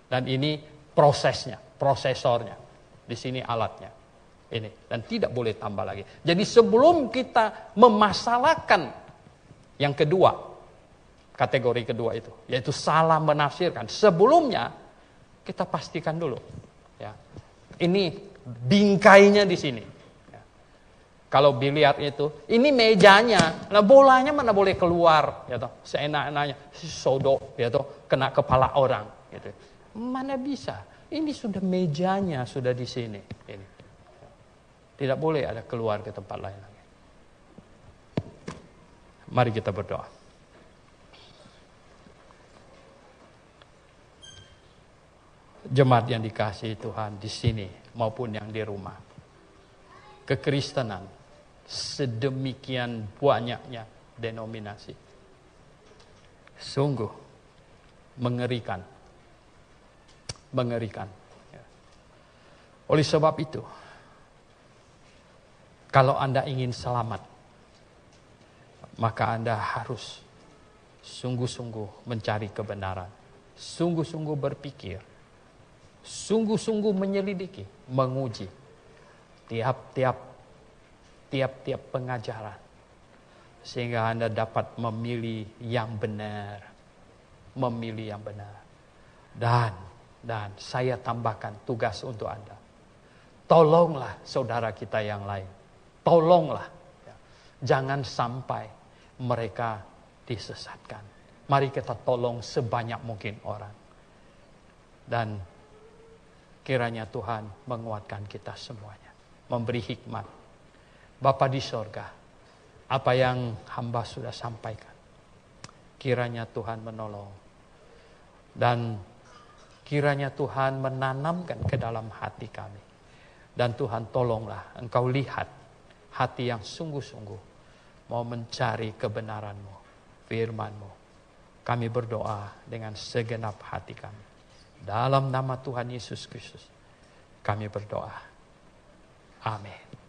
Dan ini prosesnya, prosesornya. Di sini alatnya. Ini, dan tidak boleh tambah lagi. Jadi sebelum kita memasalahkan yang kedua, kategori kedua itu, yaitu salah menafsirkan, sebelumnya kita pastikan dulu. Ya. Ini bingkainya di sini. Kalau biliar itu, ini mejanya, nah bolanya mana boleh keluar, ya toh, seenak-enaknya, sodok, ya toh, kena kepala orang, gitu. Mana bisa? Ini sudah mejanya sudah di sini, ini. Tidak boleh ada keluar ke tempat lain lagi. Mari kita berdoa. Jemaat yang dikasihi Tuhan di sini maupun yang di rumah, kekristenan sedemikian banyaknya denominasi. Sungguh mengerikan. Mengerikan. Oleh sebab itu, kalau Anda ingin selamat, maka Anda harus sungguh-sungguh mencari kebenaran. Sungguh-sungguh berpikir. Sungguh-sungguh menyelidiki, menguji tiap-tiap pengajaran, sehingga Anda dapat memilih yang benar, dan saya tambahkan tugas untuk Anda. Tolonglah saudara kita yang lain, tolonglah, jangan sampai mereka disesatkan. Mari kita tolong sebanyak mungkin orang, dan kiranya Tuhan menguatkan kita semuanya, memberi hikmat. Bapa di sorga, apa yang hamba sudah sampaikan, kiranya Tuhan menolong. Dan kiranya Tuhan menanamkan ke dalam hati kami. Dan Tuhan tolonglah Engkau lihat hati yang sungguh-sungguh mau mencari kebenaran-Mu, firman-Mu. Kami berdoa dengan segenap hati kami. Dalam nama Tuhan Yesus Kristus, kami berdoa. Amin.